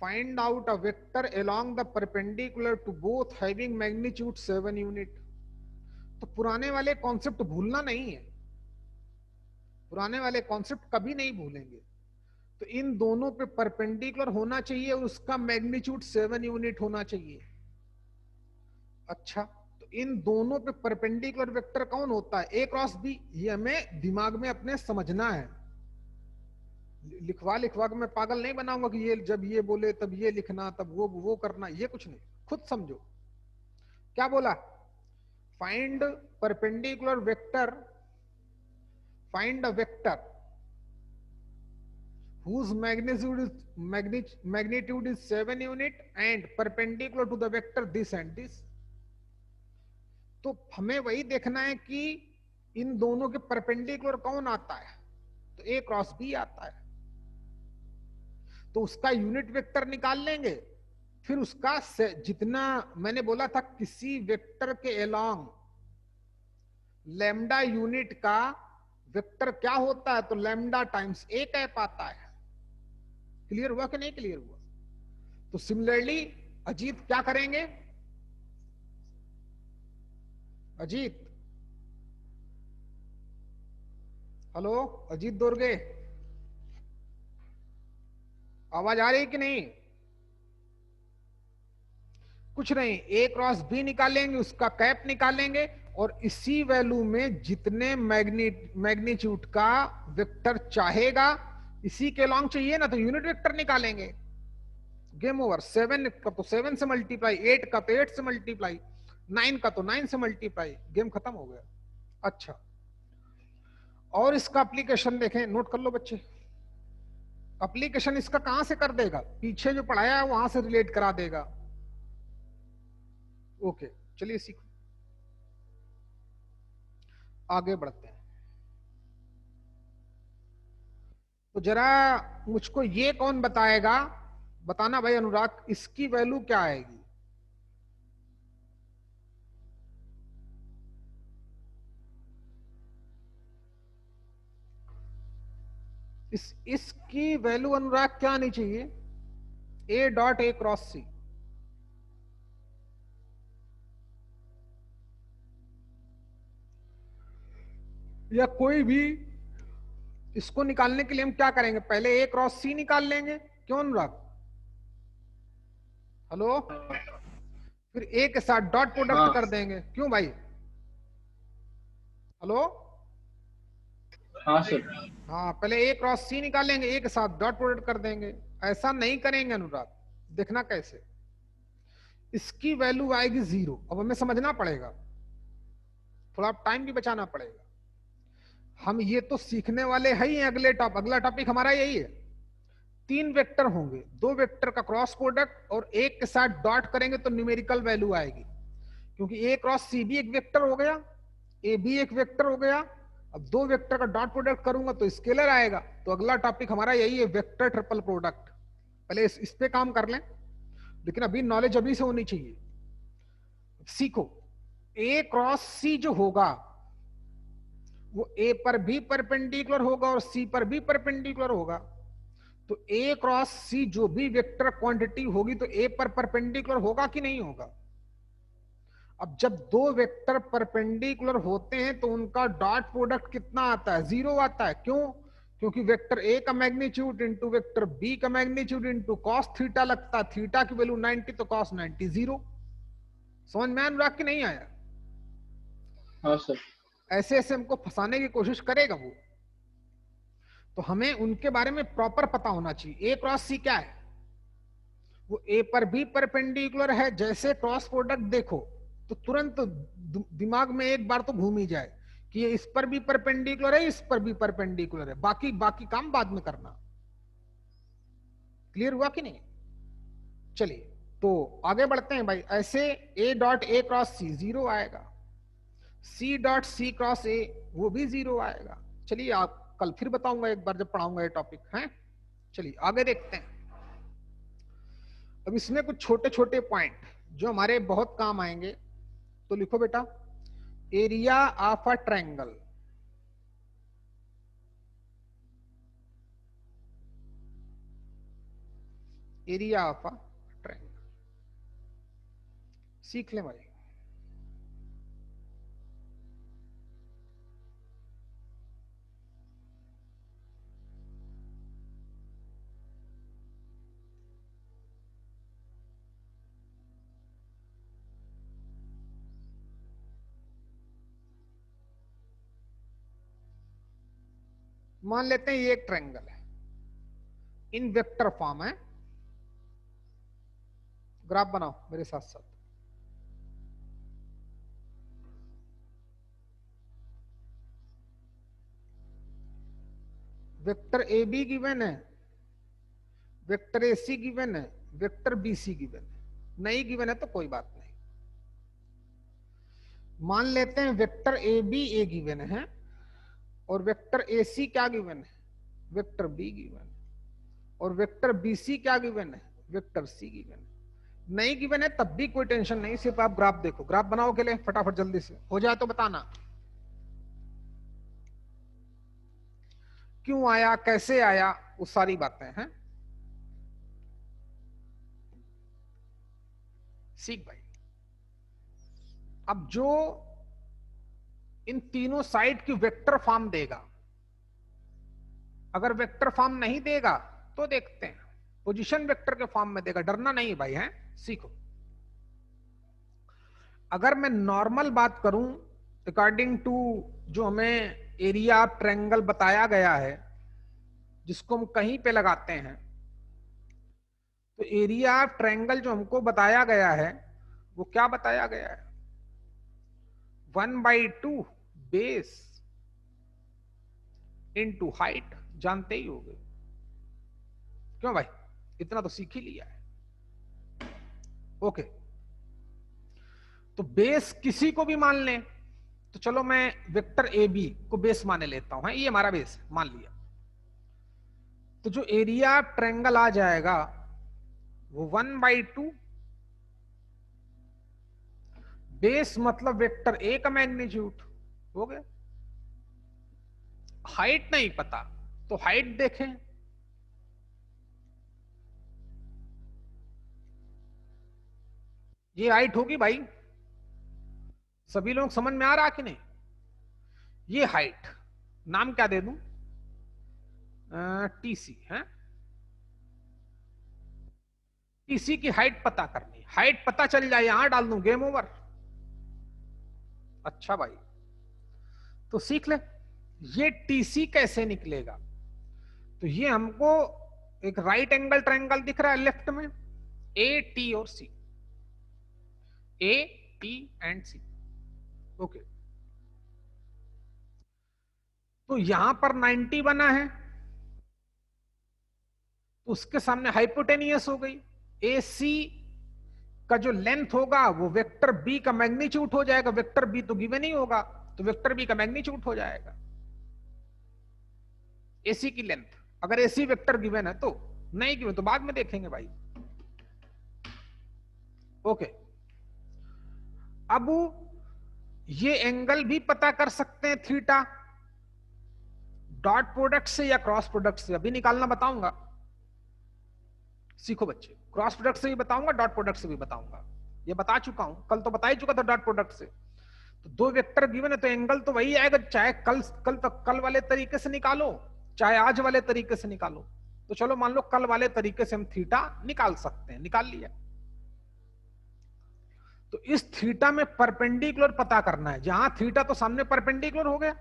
find out a vector along the perpendicular to both having magnitude 7 unit. तो पुराने वाले कॉन्सेप्ट भूलना नहीं है, पुराने वाले कॉन्सेप्ट कभी नहीं भूलेंगे। तो इन दोनों पे परपेंडिकुलर होना चाहिए, उसका मैग्नीट्यूड 7 यूनिट होना चाहिए। अच्छा, तो इन दोनों पे परपेंडिकुलर वेक्टर कौन होता है, ए क्रॉस बी। ये हमें दिमाग में अपने समझना है। लिखवा लिखवा के मैं पागल नहीं बनाऊंगा कि ये जब ये बोले तब ये लिखना तब वो करना, ये कुछ नहीं, खुद समझो। क्या बोला, find perpendicular vector, find a vector whose magnitude is 7 unit and perpendicular to the vector this and this। तो हमें वही देखना है कि इन दोनों के परपेंडिकुलर कौन आता है, तो ए क्रॉस बी आता है। तो उसका यूनिट वेक्टर निकाल लेंगे, फिर उसका जितना मैंने बोला था किसी वेक्टर के अलोंग लैम्डा यूनिट का वेक्टर क्या होता है, तो लैम्डा टाइम्स ए कैप आता है। क्लियर हुआ कि नहीं क्लियर हुआ। तो सिमिलरली अजीत क्या करेंगे, अजीत, हेलो अजीत दोरगे, आवाज आ रही कि नहीं, कुछ नहीं, ए क्रॉस बी निकालेंगे, उसका कैप निकालेंगे और इसी वैल्यू में जितने मैग्नीट्यूड का वेक्टर चाहेगा इसी के लॉन्ग चाहिए ना, तो यूनिट वेक्टर निकालेंगे। Game over. 7 का तो 7 से मल्टीप्लाई, 8 का तो 8 से मल्टीप्लाई, 9 का तो 9 से मल्टीप्लाई, गेम खत्म हो गया। अच्छा, और इसका एप्लीकेशन देखें, नोट कर लो बच्चे। एप्लीकेशन इसका कहां से कर देगा, पीछे जो पढ़ाया है वहां से रिलेट करा देगा। ओके, चलिए सीखो, आगे बढ़ते हैं। तो जरा मुझको ये कौन बताएगा, बताना भाई अनुराग, इसकी वैल्यू क्या आएगी। इसकी वैल्यू अनुराग क्या आनी चाहिए, ए डॉट ए क्रॉस सी। या कोई भी, इसको निकालने के लिए हम क्या करेंगे, पहले ए क्रॉस सी निकाल लेंगे। क्यों अनुराग, हेलो, फिर ए के साथ डॉट प्रोडक्ट हाँ कर देंगे, क्यों भाई? हेलो, हाँ सर। हाँ, पहले ए क्रॉस सी निकालेंगे, ए के साथ डॉट प्रोडक्ट कर देंगे। ऐसा नहीं करेंगे अनुराग, देखना कैसे। इसकी वैल्यू आएगी 0। अब हमें समझना पड़ेगा, थोड़ा टाइम भी बचाना पड़ेगा। हम ये तो सीखने वाले हैं ही। अगला टॉपिक हमारा यही है। 3 वेक्टर होंगे, 2 वेक्टर का क्रॉस प्रोडक्ट और एक के साथ डॉट करेंगे तो न्यूमेरिकल वैल्यू आएगी, क्योंकि ए क्रॉस सी भी एक वेक्टर हो गया, ए भी एक वेक्टर हो गया। अब 2 वेक्टर का डॉट प्रोडक्ट करूंगा तो स्केलर आएगा। तो अगला टॉपिक हमारा यही है, वेक्टर ट्रिपल प्रोडक्ट। पहले इस पे काम कर लें, लेकिन अभी नॉलेज अभी से होनी चाहिए। सीखो, ए क्रॉस सी जो होगा वो ए पर भी परपेंडिकुलर होगा और सी पर भी परपेंडिकुलर होगा। तो ए क्रॉस सी जो भी वेक्टर क्वांटिटी होगी तो ए पर परपेंडिकुलर होगा कि नहीं होगा? अब जब 2 वेक्टर परपेंडिकुलर होते हैं तो उनका डॉट प्रोडक्ट कितना आता है? 0 आता है। क्यों? क्योंकि वेक्टर ए का मैग्नीट्यूड इंटू वेक्टर बी का मैग्नीट्यूड इंटू कॉस थीटा लगता है। थीटा की वैल्यू 90 तो कॉस 90 0। समझ में आया कि नहीं आया? हाँ सर। ऐसे ऐसे हमको फंसाने की कोशिश करेगा वो, तो हमें उनके बारे में प्रॉपर पता होना चाहिए। ए क्रॉस सी क्या है? वो ए पर भी परपेंडिकुलर है। जैसे क्रॉस प्रोडक्ट देखो तो तुरंत दिमाग में एक बार तो घूम ही जाए कि ये इस पर भी परपेंडिकुलर है, इस पर भी परपेंडिकुलर है। बाकी बाकी काम बाद में करना। क्लियर हुआ कि नहीं? चलिए तो आगे बढ़ते हैं भाई। ऐसे ए डॉट ए क्रॉस सी 0 आएगा, सी डॉट सी क्रॉस ए वो भी 0 आएगा। चलिए, आप कल फिर बताऊंगा एक बार जब पढ़ाऊंगा ये टॉपिक है। चलिए आगे देखते हैं। अब इसमें कुछ छोटे छोटे पॉइंट जो हमारे बहुत काम आएंगे, तो लिखो बेटा, area of a triangle. Area of a triangle सीख ले भाई। मान लेते हैं ये एक ट्रायंगल है, इन वेक्टर फॉर्म है। ग्राफ बनाओ मेरे साथ साथ। वेक्टर ए बी गिवन है, वेक्टर ए सी गिवन है, वेक्टर बी सी गिवन है। नहीं गिवन है तो कोई बात नहीं। मान लेते हैं vector A B A given है और वेक्टर ए सी क्या गिवन है? वेक्टर बी गिवन है। और वेक्टर बी सी क्या गिवन है? वेक्टर सी गिवन है। नहीं गिवन है तब भी कोई टेंशन नहीं, सिर्फ आप ग्राफ देखो। ग्राफ बनाओ के लिए फटाफट, जल्दी से हो जाए तो बताना क्यों आया, कैसे आया, वो सारी बातें हैं। सीख भाई। अब जो इन तीनों साइड की वेक्टर फॉर्म देगा, अगर वेक्टर फॉर्म नहीं देगा तो देखते हैं पोजीशन वेक्टर के फॉर्म में देगा। डरना नहीं भाई, है सीखो। अगर मैं नॉर्मल बात करूं अकॉर्डिंग टू जो हमें एरिया ऑफ ट्रायंगल बताया गया है, जिसको हम कहीं पे लगाते हैं, तो एरिया ऑफ ट्रायंगल जो हमको बताया गया है वो क्या बताया गया है? 1/2 बेस इनटू हाइट। जानते ही होंगे, क्यों भाई? इतना तो सीख ही लिया है। ओके, तो बेस किसी को भी मान लें, तो चलो मैं वेक्टर ए बी को बेस माने लेता हूं, है ये हमारा बेस मान लिया। तो जो एरिया ऑफ ट्रायंगल आ जाएगा वो 1/2 बेस मतलब वेक्टर ए का मैग्नीट्यूड हो गया। हाइट नहीं पता तो हाइट देखें, ये हाइट होगी भाई। सभी लोग समझ में आ रहा कि नहीं? ये हाइट, नाम क्या दे दूं? टीसी है। टीसी की हाइट पता करनी, हाइट पता चल जाए यहां डाल दूं, गेम ओवर। अच्छा भाई, तो सीख ले ये टीसी कैसे निकलेगा। तो ये हमको एक राइट एंगल ट्रायंगल दिख रहा है लेफ्ट में, ए टी और C, A T and C. Okay, तो यहां पर 90 बना है, तो उसके सामने हाइपोटेनियस हो गई। ए सी का जो लेंथ होगा वो वेक्टर बी का मैग्नीट्यूड हो जाएगा, वेक्टर बी तो गिवन ही होगा, तो वेक्टर बी का मैग्नीट्यूड हो जाएगा एसी की लेंथ, अगर एसी वेक्टर गिवन है तो। नहीं गिवन तो बाद में देखेंगे भाई। ओके, अब ये एंगल भी पता कर सकते हैं थीटा, डॉट प्रोडक्ट से या क्रॉस प्रोडक्ट से, अभी निकालना बताऊंगा। सीखो बच्चे, क्रॉस प्रोडक्ट से भी बताऊंगा, डॉट प्रोडक्ट से भी बताऊंगा, ये बता चुका हूं, कल तो बता ही चुका था डॉट प्रोडक्ट से। तो दो वेक्टर गिवन है तो एंगल तो वही आएगा, चाहे कल वाले तरीके से निकालो, चाहे आज वाले तरीके से निकालो। तो चलो मान लो कल वाले तरीके से हम थीटा निकाल सकते हैं, निकाल लिया। तो इस थीटा में परपेंडिकुलर पता करना है, जहां थीटा तो सामने परपेंडिकुलर हो गया,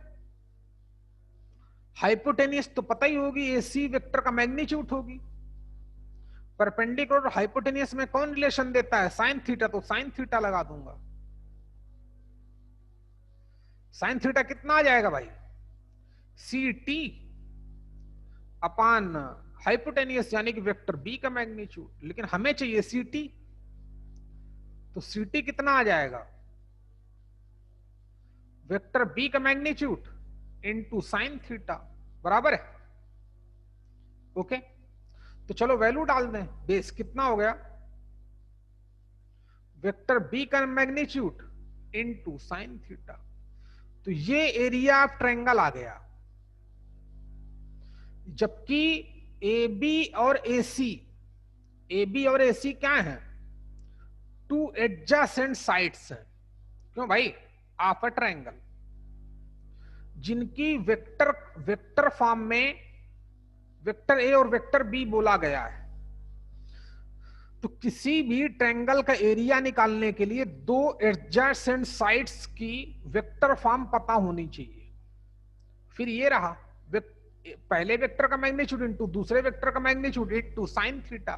हाइपोटेनियस तो पता ही होगी, एसी वेक्टर का मैग्नीट्यूड होगी, परपेंडिकुलर और हाइपोटेनियस में कौन रिलेशन देता है, साइन थीटा, तो साइन थीटा लगा दूंगा। साइन थीटा कितना आ जाएगा भाई, सी टी अपान हाइपोटेनियस यानी कि वेक्टर बी का मैग्नीट्यूड, लेकिन हमें चाहिए सी टी, तो सी टी कितना आ जाएगा, वेक्टर बी का मैग्नीट्यूड इनटू साइन थीटा, बराबर है। ओके, तो चलो वैल्यू डाल दें, बेस कितना हो गया, वेक्टर बी का मैग्नीट्यूड इनटू साइन थीटा, तो ये एरिया ऑफ ट्रायंगल आ गया। जबकि ए बी और ए सी, ए बी और ए सी क्या है, टू एडजेसेंट साइड्स हैं। क्यों भाई, ऑफ अ ट्रायंगल, जिनकी वेक्टर वेक्टर फॉर्म में वेक्टर ए और वेक्टर बी बोला गया है। तो किसी भी ट्रायंगल का एरिया निकालने के लिए दो एडजेसेंट साइड्स की वेक्टर फॉर्म पता होनी चाहिए। फिर ये रहा पहले वेक्टर का मैग्नीट्यूड इनटू दूसरे वेक्टर का मैग्नीट्यूड इनटू साइन थीटा,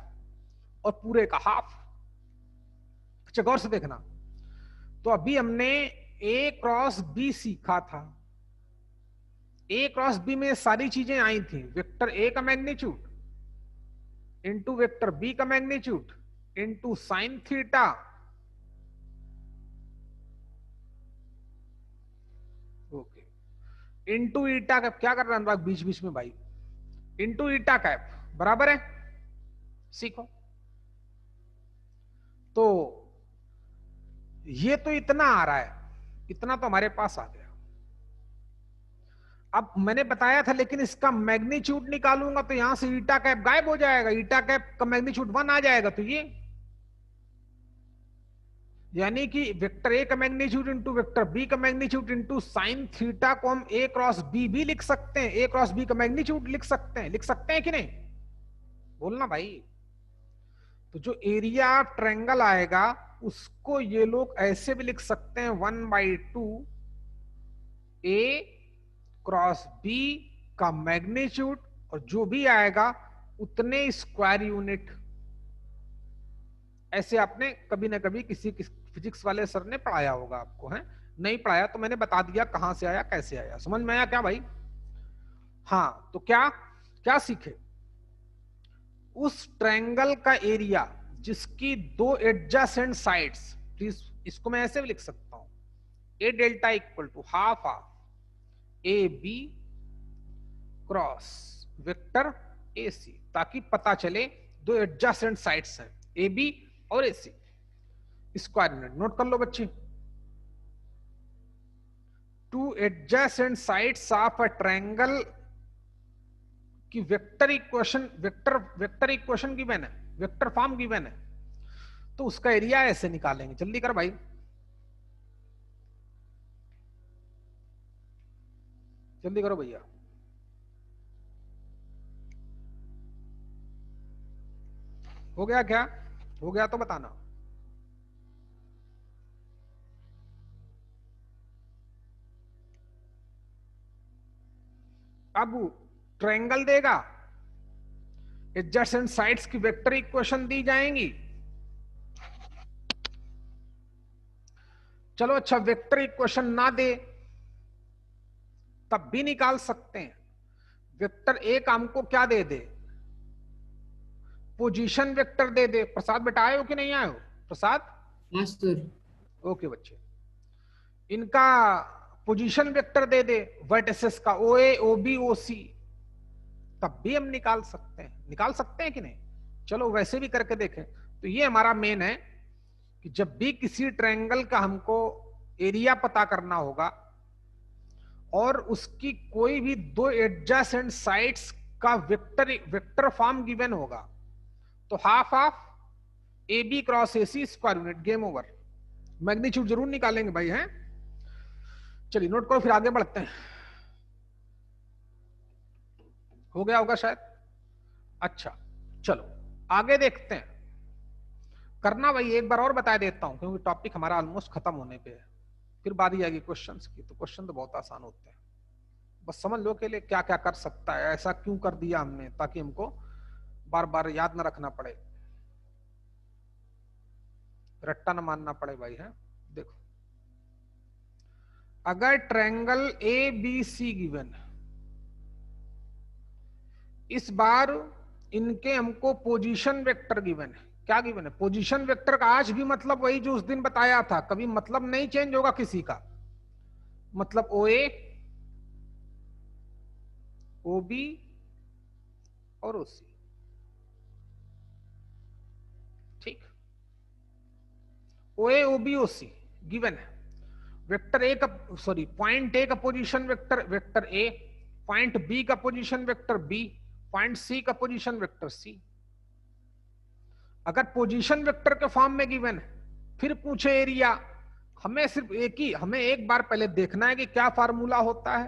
और पूरे का हाफ। अच्छा गौर से देखना, तो अभी हमने ए क्रॉस बी सीखा था, ए क्रॉस बी में सारी चीजें आई थी, वेक्टर ए का मैग्नीट्यूड इनटू वेक्टर बी का magnitude into sine theta, okay, into eta cap, क्या कर रहा है बीच बीच में भाई, इनटू ईटा कैप, बराबर है। सीखो, तो ये तो इतना आ रहा है, इतना तो हमारे पास आ गया। अब मैंने बताया था, लेकिन इसका मैग्नीट्यूड निकालूंगा तो यहां से ईटा कैप गायब हो जाएगा, ईटा कैप का मैग्नीट्यूड 1 आ जाएगा, तो ये यानी कि वेक्टर ए का मैग्नीट्यूड इंटू वेक्टर बी का मैग्नीट्यूड इंटू साइन थीटा को हम ए क्रॉस बी भी लिख सकते हैं, ए क्रॉस बी का मैग्नीट्यूड लिख सकते हैं, लिख सकते हैं कि नहीं, बोलना भाई। तो जो एरिया ऑफ ट्रायंगल आएगा उसको ये लोग ऐसे भी लिख सकते हैं, 1/2 ए क्रॉस बी का मैग्नीट्यूड, और जो भी आएगा उतने स्क्वायर यूनिट। ऐसे आपने कभी ना कभी किसी फिजिक्स वाले सर ने पढ़ाया होगा आपको, है नहीं पढ़ाया तो मैंने बता दिया कहां से आया कैसे आया, समझ में आया क्या भाई। हाँ, तो क्या क्या सीखे, उस ट्रायंगल का एरिया जिसकी दो एडजेसेंट साइड्स, प्लीज इसको मैं ऐसे भी लिख सकता हूं, a delta equal to half of A B cross vector A c, ताकि पता चले दो एडजेसेंट साइड्स हैं ए बी और a C, square unit note कर लो बच्चे। Two adjacent sides of a triangle की vector equation, vector equation given है, वेक्टर फॉर्म गिवन है, तो उसका एरिया ऐसे निकालेंगे। जल्दी कर भाई, जल्दी करो भैया। हो गया क्या? हो गया तो बताना। अब ट्रायंगल देगा, एडजेसेंट साइड्स की वेक्टर इक्वेशन दी जाएंगी। चलो अच्छा, वेक्टर इक्वेशन ना दे तब भी निकाल सकते हैं। वेक्टर ए का हमको क्या दे दे, पोजीशन वेक्टर दे दे। प्रसाद बेटा आए हो कि नहीं आए हो प्रसाद? मास्टर ओके बच्चे, इनका पोजीशन वेक्टर दे दे वर्टिसेस का, ओ ए ओ बी ओ सी, तब भी हम निकाल सकते हैं। निकाल सकते हैं कि नहीं? चलो वैसे भी करके देखें। तो ये हमारा मेन है कि जब भी किसी ट्रायंगल का हमको एरिया पता करना होगा और उसकी कोई भी दो एडजेसेंट साइड्स का वेक्टर फॉर्म गिवन होगा, तो half of A B cross A C square unit, game over. Magnitude जरूर निकालेंगे भाई, हैं? चलिए नोट करो, फिर आगे बढ़ते हैं। हो गया होगा शायद। अच्छा चलो आगे देखते हैं। करना भाई एक बार और बता देता हूं, क्योंकि टॉपिक हमारा ऑलमोस्ट खत्म होने पे है। फिर बारी आएगी क्वेश्चंस की, तो क्वेश्चन तो बहुत आसान होते हैं। बस समझ लो के लिए क्या क्या कर सकता है, ऐसा क्यों कर दिया हमने, ताकि हमको बार बार याद ना रखना पड़े, रट्टा न मानना पड़े भाई, है? देखो, अगर triangle A B C given, इस बार इनके हमको पोजीशन वेक्टर गिवन है। क्या गिवन है? पोजीशन वेक्टर का आज भी मतलब वही जो उस दिन बताया था, कभी मतलब नहीं चेंज होगा किसी का। मतलब ओ ए, ओ बी और ओ सी, ठीक। O A O B O C given है। वेक्टर ए का, सॉरी, पॉइंट ए का position vector vector a, point B का position vector b, point C का पोजीशन वेक्टर सी। अगर position vector के form में given है, फिर पूछे एरिया, हमें सिर्फ हमें एक बार पहले देखना है कि क्या फार्मूला होता है,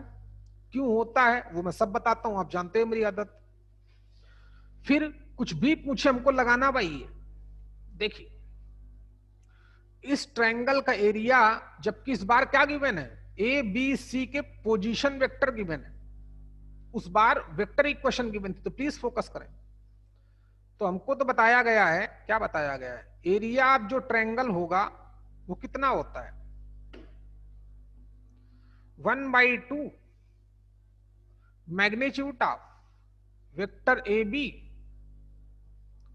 क्यों होता है, वो मैं सब बताता हूं, आप जानते हैं मेरी आदत। फिर कुछ भी पूछे हमको लगाना भाई। देखिए, इस ट्रायंगल का एरिया, जबकि इस बार क्या गिवन है, ए बी सी के पोजीशन वेक्टर गिवन है, उस बार वेक्टर इक्वेशन गिवन थी। तो प्लीज फोकस करें। तो हमको तो बताया गया है, क्या बताया गया है, एरिया ऑफ जो ट्रायंगल होगा वो कितना होता है, 1/2 magnitude of vector A B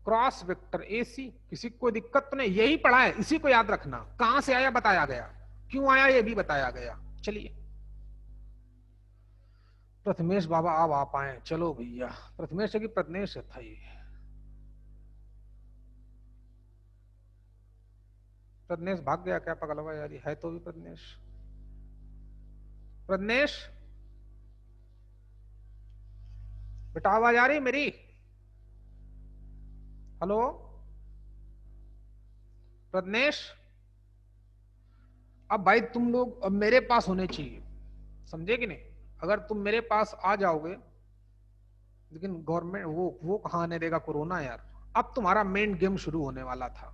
cross vector A c. किसी को कोई दिक्कत तो नहीं? यही पढ़ा है, इसी को याद रखना। कहां से आया बताया गया, क्यों आया ये भी बताया गया। चलिए, प्रथमेश बाबा अब आप आए। चलो भैया, प्रथमेश है कि प्रथमेश था ये? प्रज्ञेश भाग गया क्या पगलवा यार? है तो भी प्रज्ञेश। प्रज्ञेश बेटा, आवाज आ रही मेरी? हेलो प्रज्ञेश, अब भाई तुम लोग अब मेरे पास होने चाहिए, समझे कि नहीं? अगर तुम मेरे पास आ जाओगे, लेकिन गवर्नमेंट वो कहां आने देगा, कोरोना यार। अब तुम्हारा मेन गेम शुरू होने वाला था।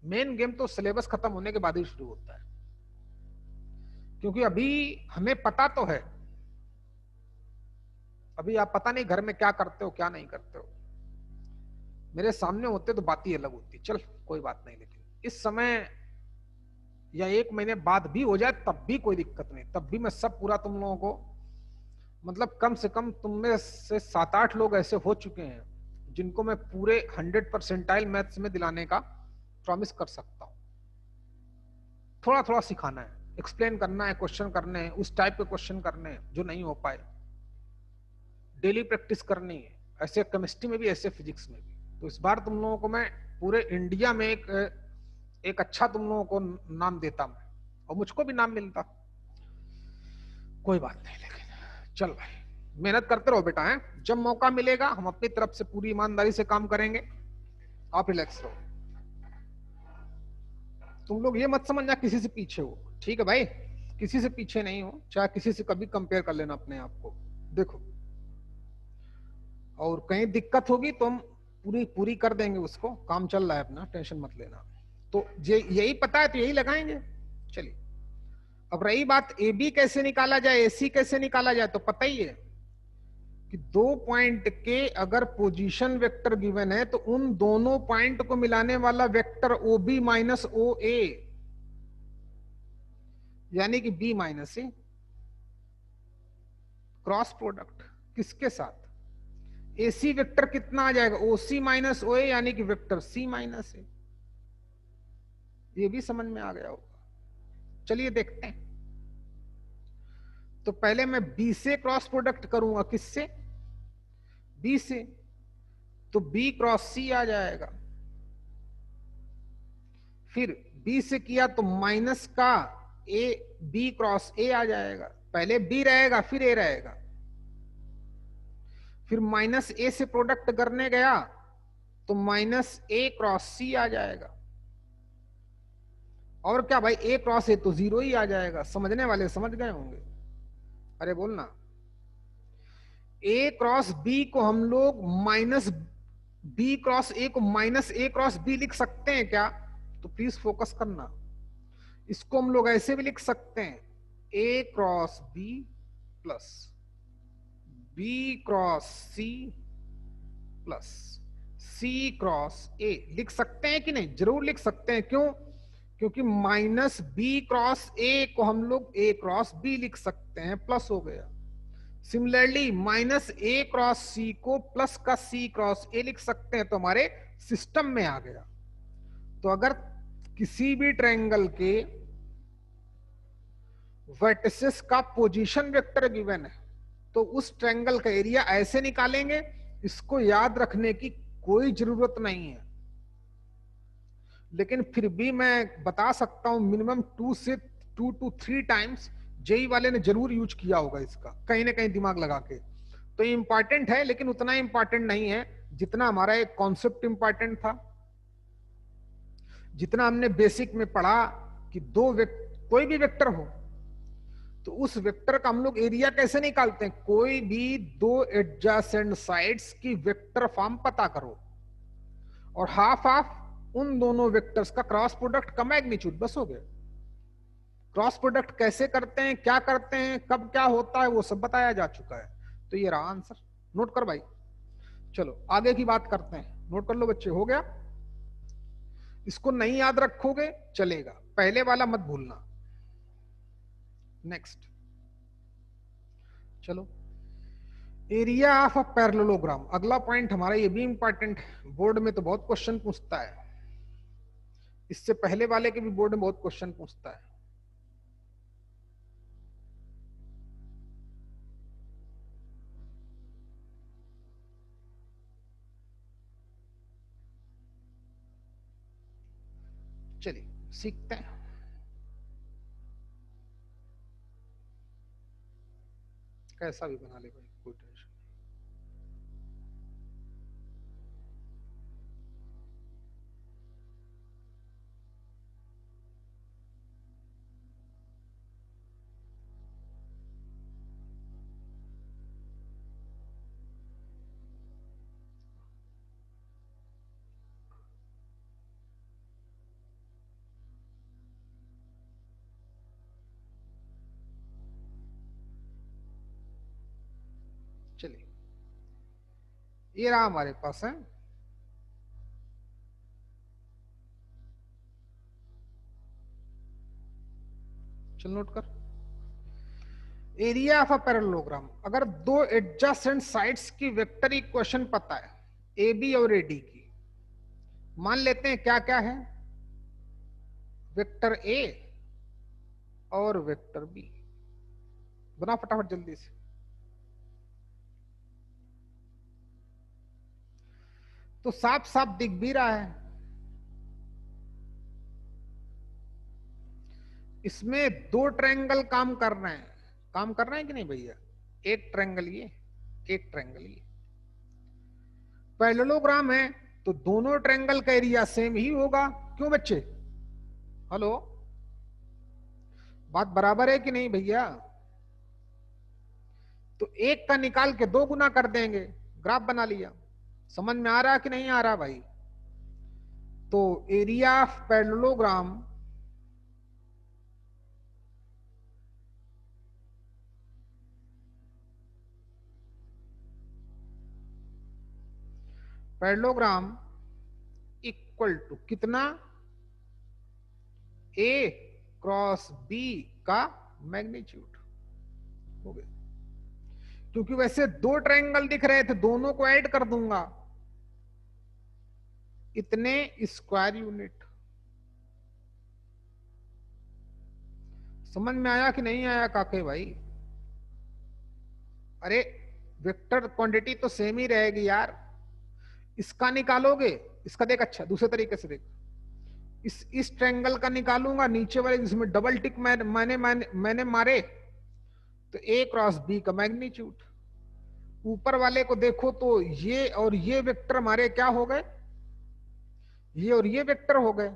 मेन गेम तो सिलेबस खत्म होने के बाद ही शुरू होता है, क्योंकि अभी हमें पता तो है, अभी आप पता नहीं घर में क्या करते हो क्या नहीं करते हो। मेरे सामने होते तो बात ही अलग होती, चल कोई बात नहीं। लेकिन इस समय या 1 महीने बाद भी हो जाए तब भी कोई दिक्कत नहीं, तब भी मैं सब पूरा तुम लोगों को, मतलब कम से कम तुम में से 7-8 लोग ऐसे हो चुके हैं जिनको मैं पूरे 100% मैथ्स में दिलाने का प्रॉमिस कर सकता हूं। थोड़ा थोड़ा सिखाना है, एक्सप्लेन करना है, क्वेश्चन करने हैं, उस टाइप के क्वेश्चन करने हैं जो नहीं हो पाए, डेली प्रैक्टिस करनी है। ऐसे केमिस्ट्री में भी, ऐसे फिजिक्स में भी। तो इस बार तुम लोगों को मैं पूरे इंडिया में एक अच्छा तुम लोगों को नाम देता मैं, और मुझको भी नाम मिलता, कोई बात नहीं। लेकिन चल भाई, मेहनत करते रहो बेटा, है? जब मौका मिलेगा हम अपनी तरफ से पूरी ईमानदारी से काम करेंगे, आप रिलैक्स रहो। तुम लोग ये मत समझना किसी से पीछे हो, ठीक है भाई? किसी से पीछे नहीं हो, चाहे किसी से कभी कंपेयर कर लेना अपने आप को। देखो, और कहीं दिक्कत होगी तो हम पूरी पूरी कर देंगे उसको, काम चल रहा है अपना, टेंशन मत लेना। तो यही पता है तो यही लगाएंगे। चलिए, अब रही बात ए बी कैसे निकाला जाए, ए सी कैसे निकाला जाए, तो पता ही है कि दो पॉइंट के अगर पोजीशन वेक्टर गिवन है तो उन दोनों पॉइंट को मिलाने वाला vector O B minus O ए, यानी कि बी माइनस ए, क्रॉस प्रोडक्ट किसके साथ, एसी वेक्टर कितना आ जाएगा, ओ सी माइनस ओ ए, यानी कि वेक्टर सी माइनस ए। ये भी समझ में आ गया होगा। चलिए देखते हैं। तो पहले मैं बी से क्रॉस प्रोडक्ट करूंगा, किससे, बी से, तो बी क्रॉस सी आ जाएगा। फिर बी से किया तो माइनस का ए, बी क्रॉस ए आ जाएगा। पहले बी रहेगा फिर ए रहेगा। फिर माइनस ए से प्रोडक्ट करने गया तो माइनस ए क्रॉस सी आ जाएगा। और क्या भाई, ए क्रॉस ए तो जीरो ही आ जाएगा। समझने वाले समझ गए होंगे, अरे बोलना। ए क्रॉस बी को हम लोग माइनस बी क्रॉस ए को माइनस ए क्रॉस बी लिख सकते हैं क्या, तो प्लीज फोकस करना। इसको हम लोग ऐसे भी लिख सकते हैं, a cross b plus b cross c plus c cross a, लिख सकते हैं कि नहीं, जरूर लिख सकते हैं। क्यों, क्योंकि माइनस बी क्रॉस ए को हम लोग ए क्रॉस बी लिख सकते हैं, प्लस हो गया। सिमिलरली माइनस ए क्रॉस सी को प्लस का सी क्रॉस ए लिख सकते हैं, तो हमारे सिस्टम में आ गया। तो अगर किसी भी ट्रायंगल के वर्टिसेस का पोजीशन वेक्टर गिवन है तो उस ट्रायंगल का एरिया ऐसे निकालेंगे। इसको याद रखने की कोई जरूरत नहीं है, लेकिन फिर भी मैं बता सकता हूं मिनिमम 2 to 3 टाइम्स जेई वाले ने जरूर यूज किया होगा इसका, कहीं ना कहीं दिमाग लगा के। तो इंपॉर्टेंट है, लेकिन उतना इंपॉर्टेंट नहीं है जितना हमारा एक कॉन्सेप्ट इंपॉर्टेंट था, जितना हमने बेसिक में पढ़ा कि कोई भी वेक्टर हो तो उस वेक्टर का हम लोग एरिया कैसे निकालते हैं। कोई भी दो एडजेसेंट साइड्स की वेक्टर फॉर्म पता करो और हाफ हाफ उन दोनों वेक्टर्स का क्रॉस प्रोडक्ट का मैग्नीट्यूड, बस हो गया। क्रॉस प्रोडक्ट कैसे करते हैं, क्या करते हैं, कब क्या होता है, वो सब बताया जा चुका है। तो ये रहा आंसर, नोट कर भाई। चलो आगे की बात करते हैं, नोट कर लो बच्चे, हो गया। इसको नहीं याद रखोगे चलेगा, पहले वाला मत भूलना। नेक्स्ट, चलो, एरिया ऑफ अ पैरेललोग्राम, अगला पॉइंट हमारा, ये भी इंपॉर्टेंट है, बोर्ड में तो बहुत क्वेश्चन पूछता है। इससे पहले वाले के भी बोर्ड में बहुत क्वेश्चन पूछता है। चलिए सीखते हैं। कैसा भी बना ले भाई, कोई टेंशन। चलिए, ये रहा हमारे पास है, चल नोट कर। एरिया ऑफ अ पैरेललोग्राम, अगर दो एडजेसेंट साइड्स की वेक्टर इक्वेशन पता है, ए बी और ए डी की, मान लेते हैं क्या क्या है, वेक्टर ए और वेक्टर बी, बना फटाफट जल्दी से। तो साफ साफ दिख भी रहा है, इसमें दो ट्रायंगल काम कर रहे हैं, काम कर रहे हैं कि नहीं भैया, एक ट्रायंगल ये, एक ट्रायंगल ये। पैरेललोग्राम है तो दोनों ट्रायंगल का एरिया सेम ही होगा। क्यों बच्चे, हेलो, बात बराबर है कि नहीं भैया। तो एक का निकाल के दो गुना कर देंगे, ग्राफ बना लिया, समझ में आ रहा कि नहीं आ रहा भाई? तो area of parallelogram parallelogram equal to कितना? ए क्रॉस बी का मैग्नीट्यूड हो गया। क्योंकि वैसे दो ट्रायंगल दिख रहे थे, दोनों को ऐड कर दूंगा, इतने स्क्वायर यूनिट। समझ में आया कि नहीं आया काके भाई? अरे वेक्टर क्वांटिटी तो सेम ही रहेगी यार। इसका निकालोगे, इसका देख, अच्छा दूसरे तरीके से देख, इस ट्रायंगल का निकालूंगा, नीचे वाले जिसमें डबल टिक मैंने मारे, तो ए क्रॉस बी का मैग्नीट्यूड। ऊपर वाले को देखो तो ये और ये वेक्टर हमारे क्या हो गए? ये और ये वेक्टर हो गए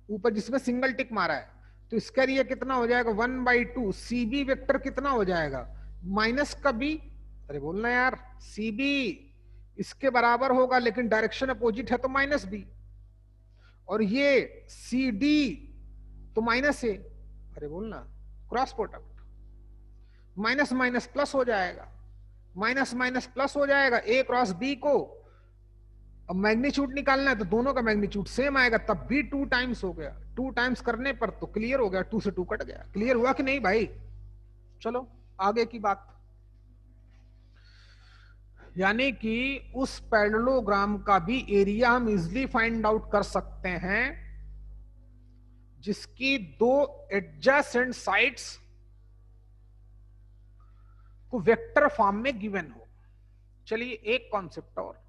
ऊपर, जिसमें सिंगल टिक मारा है। तो इसका ये कितना हो जाएगा? 1/2 सी बी वेक्टर कितना हो जाएगा? माइनस का बी, अरे बोलना यार, सी बी इसके बराबर होगा, लेकिन डायरेक्शन अपोजिट है तो माइनस बी। और ये सी डी तो माइनस ए, अरे बोलना, cross product, minus minus plus हो जाएगा, माइनस माइनस प्लस हो जाएगा। ए क्रॉस बी को अब मैग्नीट्यूड निकालना है तो दोनों का मैग्नीट्यूड सेम आएगा, तब भी 2 टाइम्स हो गया। 2 टाइम्स करने पर तो क्लियर हो गया, 2 से 2 कट गया। क्लियर हुआ कि नहीं भाई? चलो आगे की बात। यानी कि उस पैरेललोग्राम का भी एरिया हम इजिली फाइंड आउट कर सकते हैं जिसकी दो एडजेसेंट साइड्स को वेक्टर फॉर्म में गिवन हो। चलिए एक कॉन्सेप्ट और,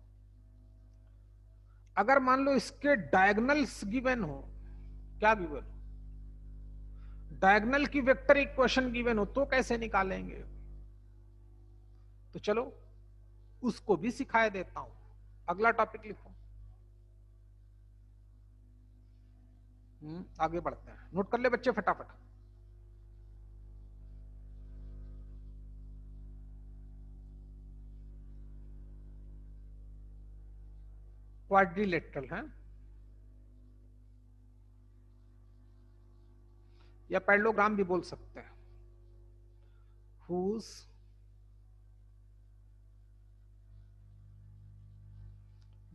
अगर मान लो इसके डायगोनल्स गिवन हो, क्या गिवन हो? डायगोनल की वेक्टर इक्वेशन गिवन हो, तो कैसे निकालेंगे? तो चलो उसको भी सिखाया देता हूं। अगला टॉपिक लिखो। आगे बढ़ते हैं, नोट कर ले बच्चे फटाफट। क्वाड्रिलेटरल है या पैरेललोग्राम भी बोल सकते हैं। whose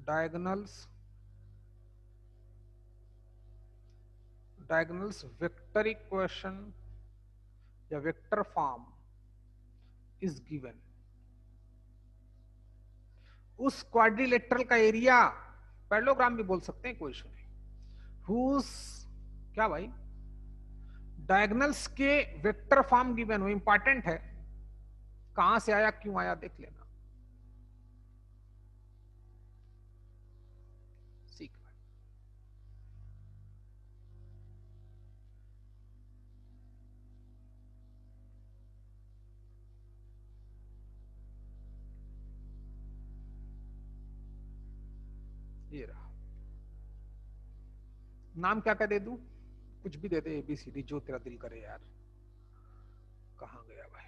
diagonals vector equation या वेक्टर फॉर्म इज गिवन। उस क्वाड्रिलेटरल का एरिया, पैरेललोग्राम भी बोल सकते हैं, कोई इशू नहीं। whose क्या भाई? डायगोनल्स के वेक्टर फॉर्म गिवन हो, इंपॉर्टेंट है। कहां से आया, क्यों आया, देख लेना। सीख ये रहा। नाम क्या क्या दे दूं? कुछ भी दे दे, ABCD, जो तेरा दिल करे यार। कहां गया भाई?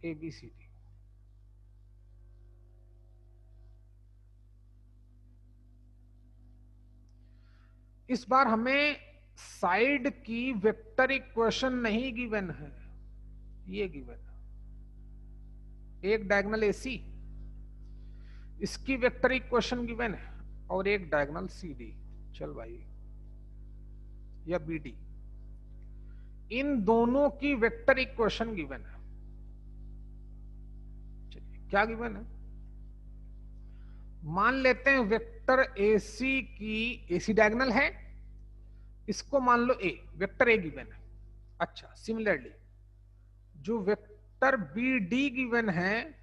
ABCD। इस बार हमें साइड की वेक्टर इक्वेशन नहीं गिवन है, ये गिवन है। एक डायगोनल AC, इसकी वेक्टर इक्वेशन गिवन है, और एक डायगोनल CD, चल भाई, या BD, इन दोनों की वेक्टर इक्वेशन गिवन है। चलिए क्या गिवन है? मान लेते हैं वेक्टर AC की, AC डायगोनल है, इसको मान लो A, वेक्टर A गिवन है। अच्छा, सिमिलरली जो वेक्टर BD गिवन है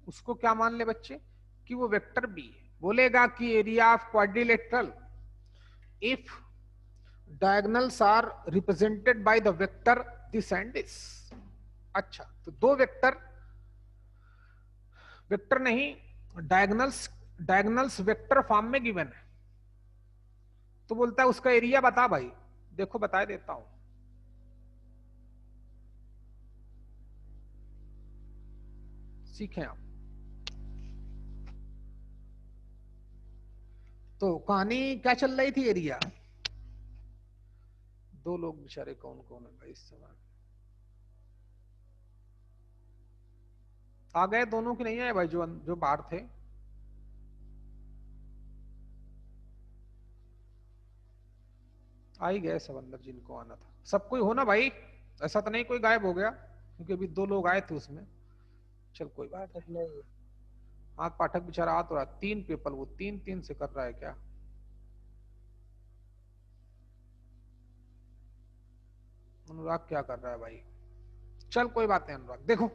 उसको क्या मान ले बच्चे कि वो वेक्टर B है। बोलेगा कि area of quadrilateral if diagonals are represented by the vector this and this. अच्छा, तो दो वेक्टर नहीं, डायगोनल्स वेक्टर फॉर्म में गिवन है, तो बोलता है उसका एरिया बता भाई। देखो बता देता हूं। सीखें आप। तो कहानी क्या चल रही थी? एरिया। दो लोग बेचारे कौन कौन है भाई इस समय? आ गए दोनों की नहीं आए भाई, जो जो बाहर थे? आ ही गए सब अंदर जिनको आना था। सब कोई हो ना भाई, ऐसा तो नहीं कोई गायब हो गया, क्योंकि अभी दो लोग आए थे उसमें। चल कोई बात नहीं। हाँ पाठक बेचारा आ तो रहा, 3 पेपर वो 3-3 से कर रहा है क्या? अनुराग क्या कर रहा है भाई? चल कोई बात नहीं अनुराग। देखो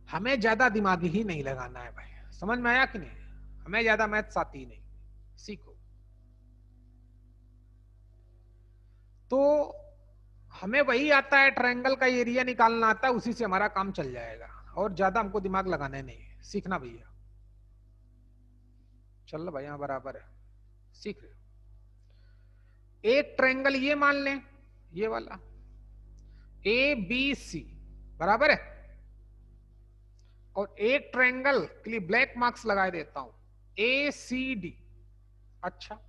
हमें ज्यादा दिमागी ही नहीं लगाना है भाई, समझ में आया कि नहीं? हमें ज्यादा मैथ्स आती ही नहीं, सीखो। तो हमें वही आता है, ट्रायंगल का एरिया निकालना आता है, उसी से हमारा काम चल जाएगा, और ज्यादा हमको दिमाग लगाना नहीं है। सीखना भैया। चल भाई यहाँ बराबर है, सीख रहे हो। एक ट्रायंगल ये मान लें, ये वाला ए बी सी बराबर है, और एक ट्रायंगल के लिए ब्लैक मार्क्स लगा देता हूं, ए सी डी। अच्छा,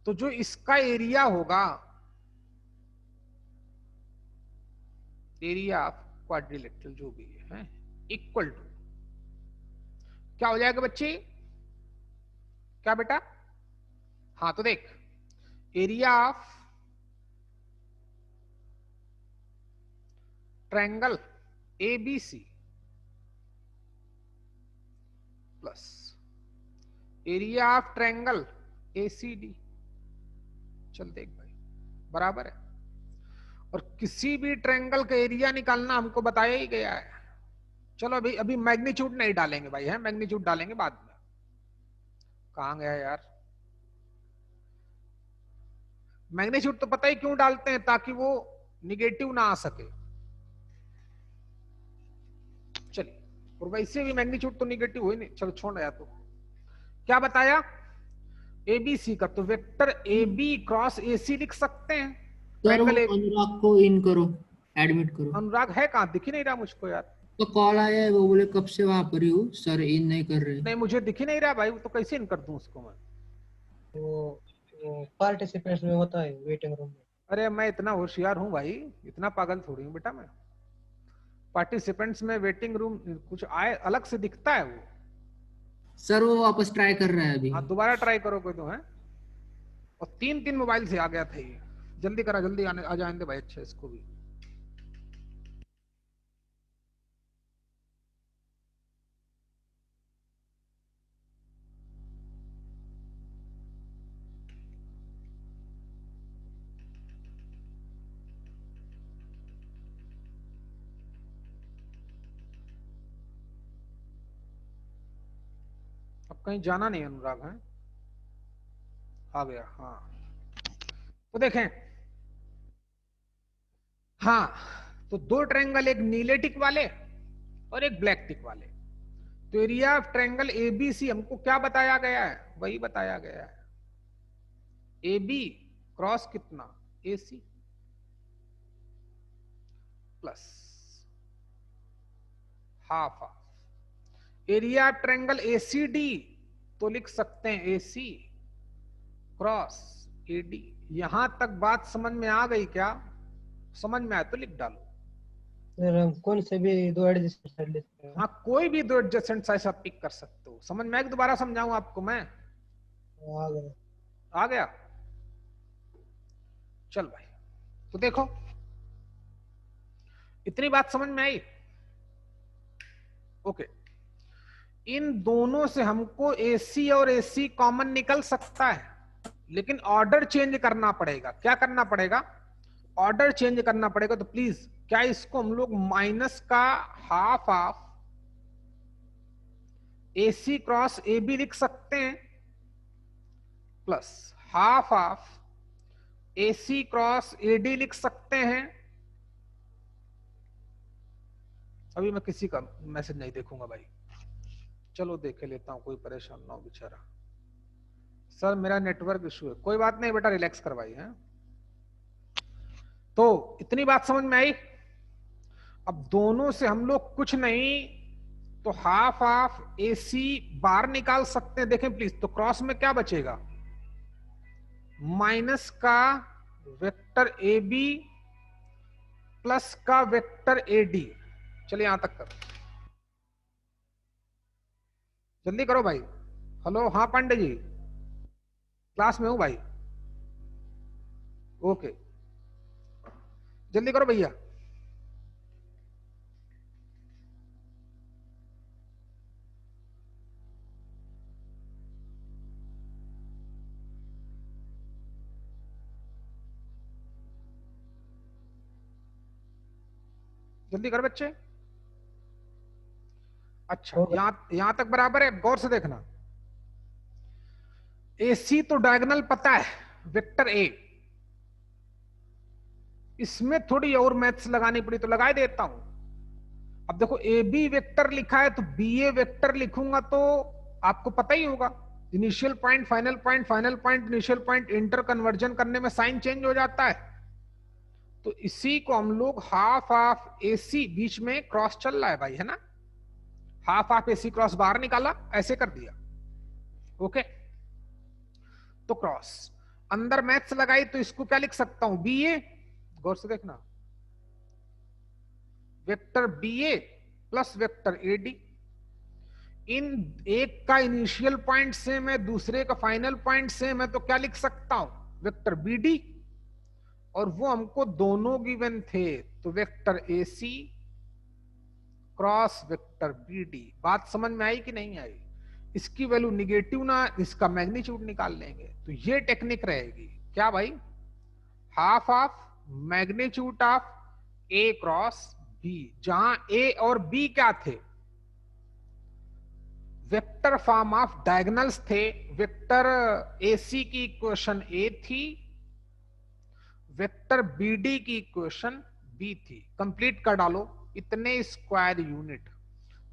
तो जो इसका एरिया होगा, एरिया ऑफ क्वाड्रिलेटरल जो भी है, इक्वल टू क्या हो जाएगा बच्चे? क्या बेटा? हाँ तो देख, area of triangle ABC plus area of triangle ACD. चल देख भाई बराबर है। और किसी भी ट्रायंगल का एरिया निकालना हमको बताया ही गया है। चलो अभी अभी मैग्नीट्यूड नहीं डालेंगे भाई, है मैग्नीट्यूड डालेंगे बाद में। कहां गया यार मैग्नीट्यूड? तो पता ही क्यों डालते हैं, ताकि वो निगेटिव ना आ सके। चलिए, और वैसे भी मैग्नीट्यूड तो निगेटिव हो ही नहीं। चलो छोड़ यार। तो क्या बताया? एबीसी का तो vector A B cross A c लिख सकते हैं। सर वो ट्रायंगल अनुराग को इन करो, एडमिट करो। अनुराग है कहां? दिख ही नहीं रहा मुझको यार। तो कॉल आया है, वो बोले कब से वहां पर ही हूँ सर, इन नहीं कर रहे। नहीं मुझे दिख ही नहीं रहा भाई, तो कैसे इन कर दूं उसको मैं? वो पार्टिसिपेंट्स में होता है वेटिंग रूम में। अरे मैं इतना होशियार हूं भाई, इतना पागल थोड़ी हूं बेटा मैं। पार्टिसिपेंट्स में वेटिंग रूम कुछ आए अलग से दिखता है वो। सर वो वापस ट्राई कर रहा है अभी। हाँ दोबारा ट्राई करो कोई तो है। और 3-3 मोबाइल से आ गया था ये। जल्दी करा, जल्दी आने आ जाएंगे भाई। अच्छा इसको भी अब कहीं जाना नहीं अनुराग है? आ गया हाँ। तो देखें, हाँ तो दो ट्रायंगल, एक नीले टिक वाले और एक ब्लैक टिक वाले। तो एरिया ऑफ ट्रायंगल एबीसी हमको क्या बताया गया है? वही बताया गया है, ए बी क्रॉस कितना a c plus half of area of triangle a c d. तो लिख सकते हैं ए सी क्रॉस ए डी। यहां तक बात समझ में आ गई क्या? समझ में आया तो लिख डालो। सर हम कौन से भी दो एडजस्टेंट साइड ले सकते हैं? हाँ कोई भी दो एडजेसेंट साइड आप पिक कर सकते हो। समझ में आया? दोबारा समझाऊं आपको मैं? आ गए। आ गया? चल भाई तो देखो, इतनी बात समझ में आई? ओके, इन दोनों से हमको एसी और एसी कॉमन निकल सकता है, लेकिन ऑर्डर चेंज करना पड़ेगा। क्या करना पड़ेगा? ऑर्डर चेंज करना पड़ेगा। तो प्लीज क्या इसको हम लोग माइनस का half of AC cross A B लिख सकते हैं, plus half of AC cross A D लिख सकते हैं। अभी मैं किसी का मैसेज नहीं देखूंगा भाई, चलो देख लेता हूं, कोई परेशान ना हो बेचारा। सर मेरा नेटवर्क इशू है। कोई बात नहीं बेटा, रिलैक्स करवाइए। हैं तो इतनी बात समझ में आई? अब दोनों से हम लोग कुछ नहीं तो हाफ ऑफ ए सी बाहर निकाल सकते हैं, देखें प्लीज। तो क्रॉस में क्या बचेगा, माइनस का वेक्टर ए बी प्लस का वेक्टर ए डी। चलिए यहां तक करो, जल्दी करो भाई। हेलो, हाँ पांडे जी, क्लास में हूं भाई। ओके, जल्दी करो भैया। जल्दी कर बच्चे। अच्छा, हो गया। यहां तक बराबर है, गौर से देखना। AC तो डायगोनल पता है, वेक्टर ए। इसमें थोड़ी और मैथ्स लगानी पड़ी तो लगा ही देता हूं। अब देखो ए बी वेक्टर लिखा है तो बी ए वेक्टर लिखूंगा तो आपको पता ही होगा, initial point final point, final point initial point, inter conversion करने में साइन चेंज हो जाता है। तो इसी को हम लोग हाफ ऑफ AC, बीच में क्रॉस चल रहा है भाई, है ना, हाफ ऑफ AC क्रॉस बाहर निकाला, ऐसे कर दिया। ओके, तो क्रॉस अंदर मैथ्स लगाई तो इसको क्या लिख सकता हूं, बी ए। गौर से देखना, vector b a plus vector a d. इन एक का इनिशियल पॉइंट सेम है, दूसरे का फाइनल पॉइंट सेम है, तो क्या लिख सकता हूं, वेक्टर बी डी। और वो हमको दोनों गिवन थे, तो वेक्टर ए C cross vector B D. बात समझ में आई कि नहीं आई? इसकी वैल्यू निगेटिव ना, इसका मैग्नीट्यूड निकाल लेंगे। तो ये टेक्निक रहेगी क्या भाई, half of magnitude of A cross B, जहां ए और बी क्या थे, वेक्टर फॉर्म ऑफ डायगोनल्स थे। वेक्टर AC की इक्वेशन A थी, वेक्टर BD की इक्वेशन B थी। कंप्लीट कर डालो, इतने स्क्वायर यूनिट।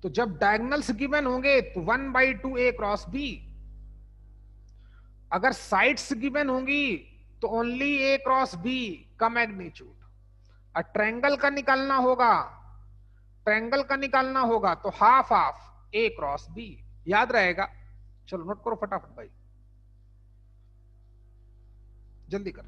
तो जब डायगोनल्स गिवन होंगे तो 1/2 A क्रॉस B। अगर साइड्स गिवन होंगी तो ओनली A क्रॉस B का मैग्नीट्यूड। और ट्रायंगल का निकालना होगा, ट्रायंगल का निकालना होगा तो half of A cross B। याद रहेगा? चलो नोट करो फटाफट भाई, जल्दी कर।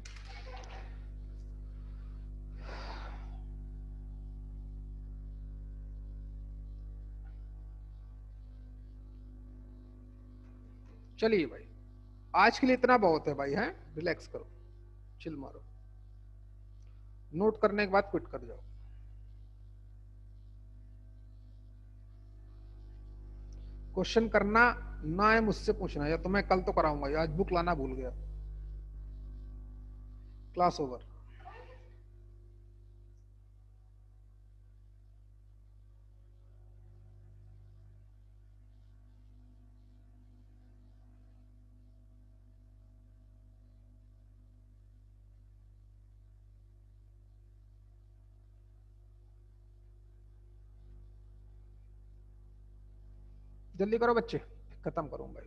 चलिए भाई, आज के लिए इतना बहुत है भाई, हैं, रिलैक्स करो, चिल मारो, नोट करने के बाद क्विट कर जाओ। क्वेश्चन करना ना है मुझसे पूछना, या तो मैं कल तो कराऊंगा, आज बुक लाना भूल गया। Class over. जल्दी करो बच्चे, खत्म करूं भाई।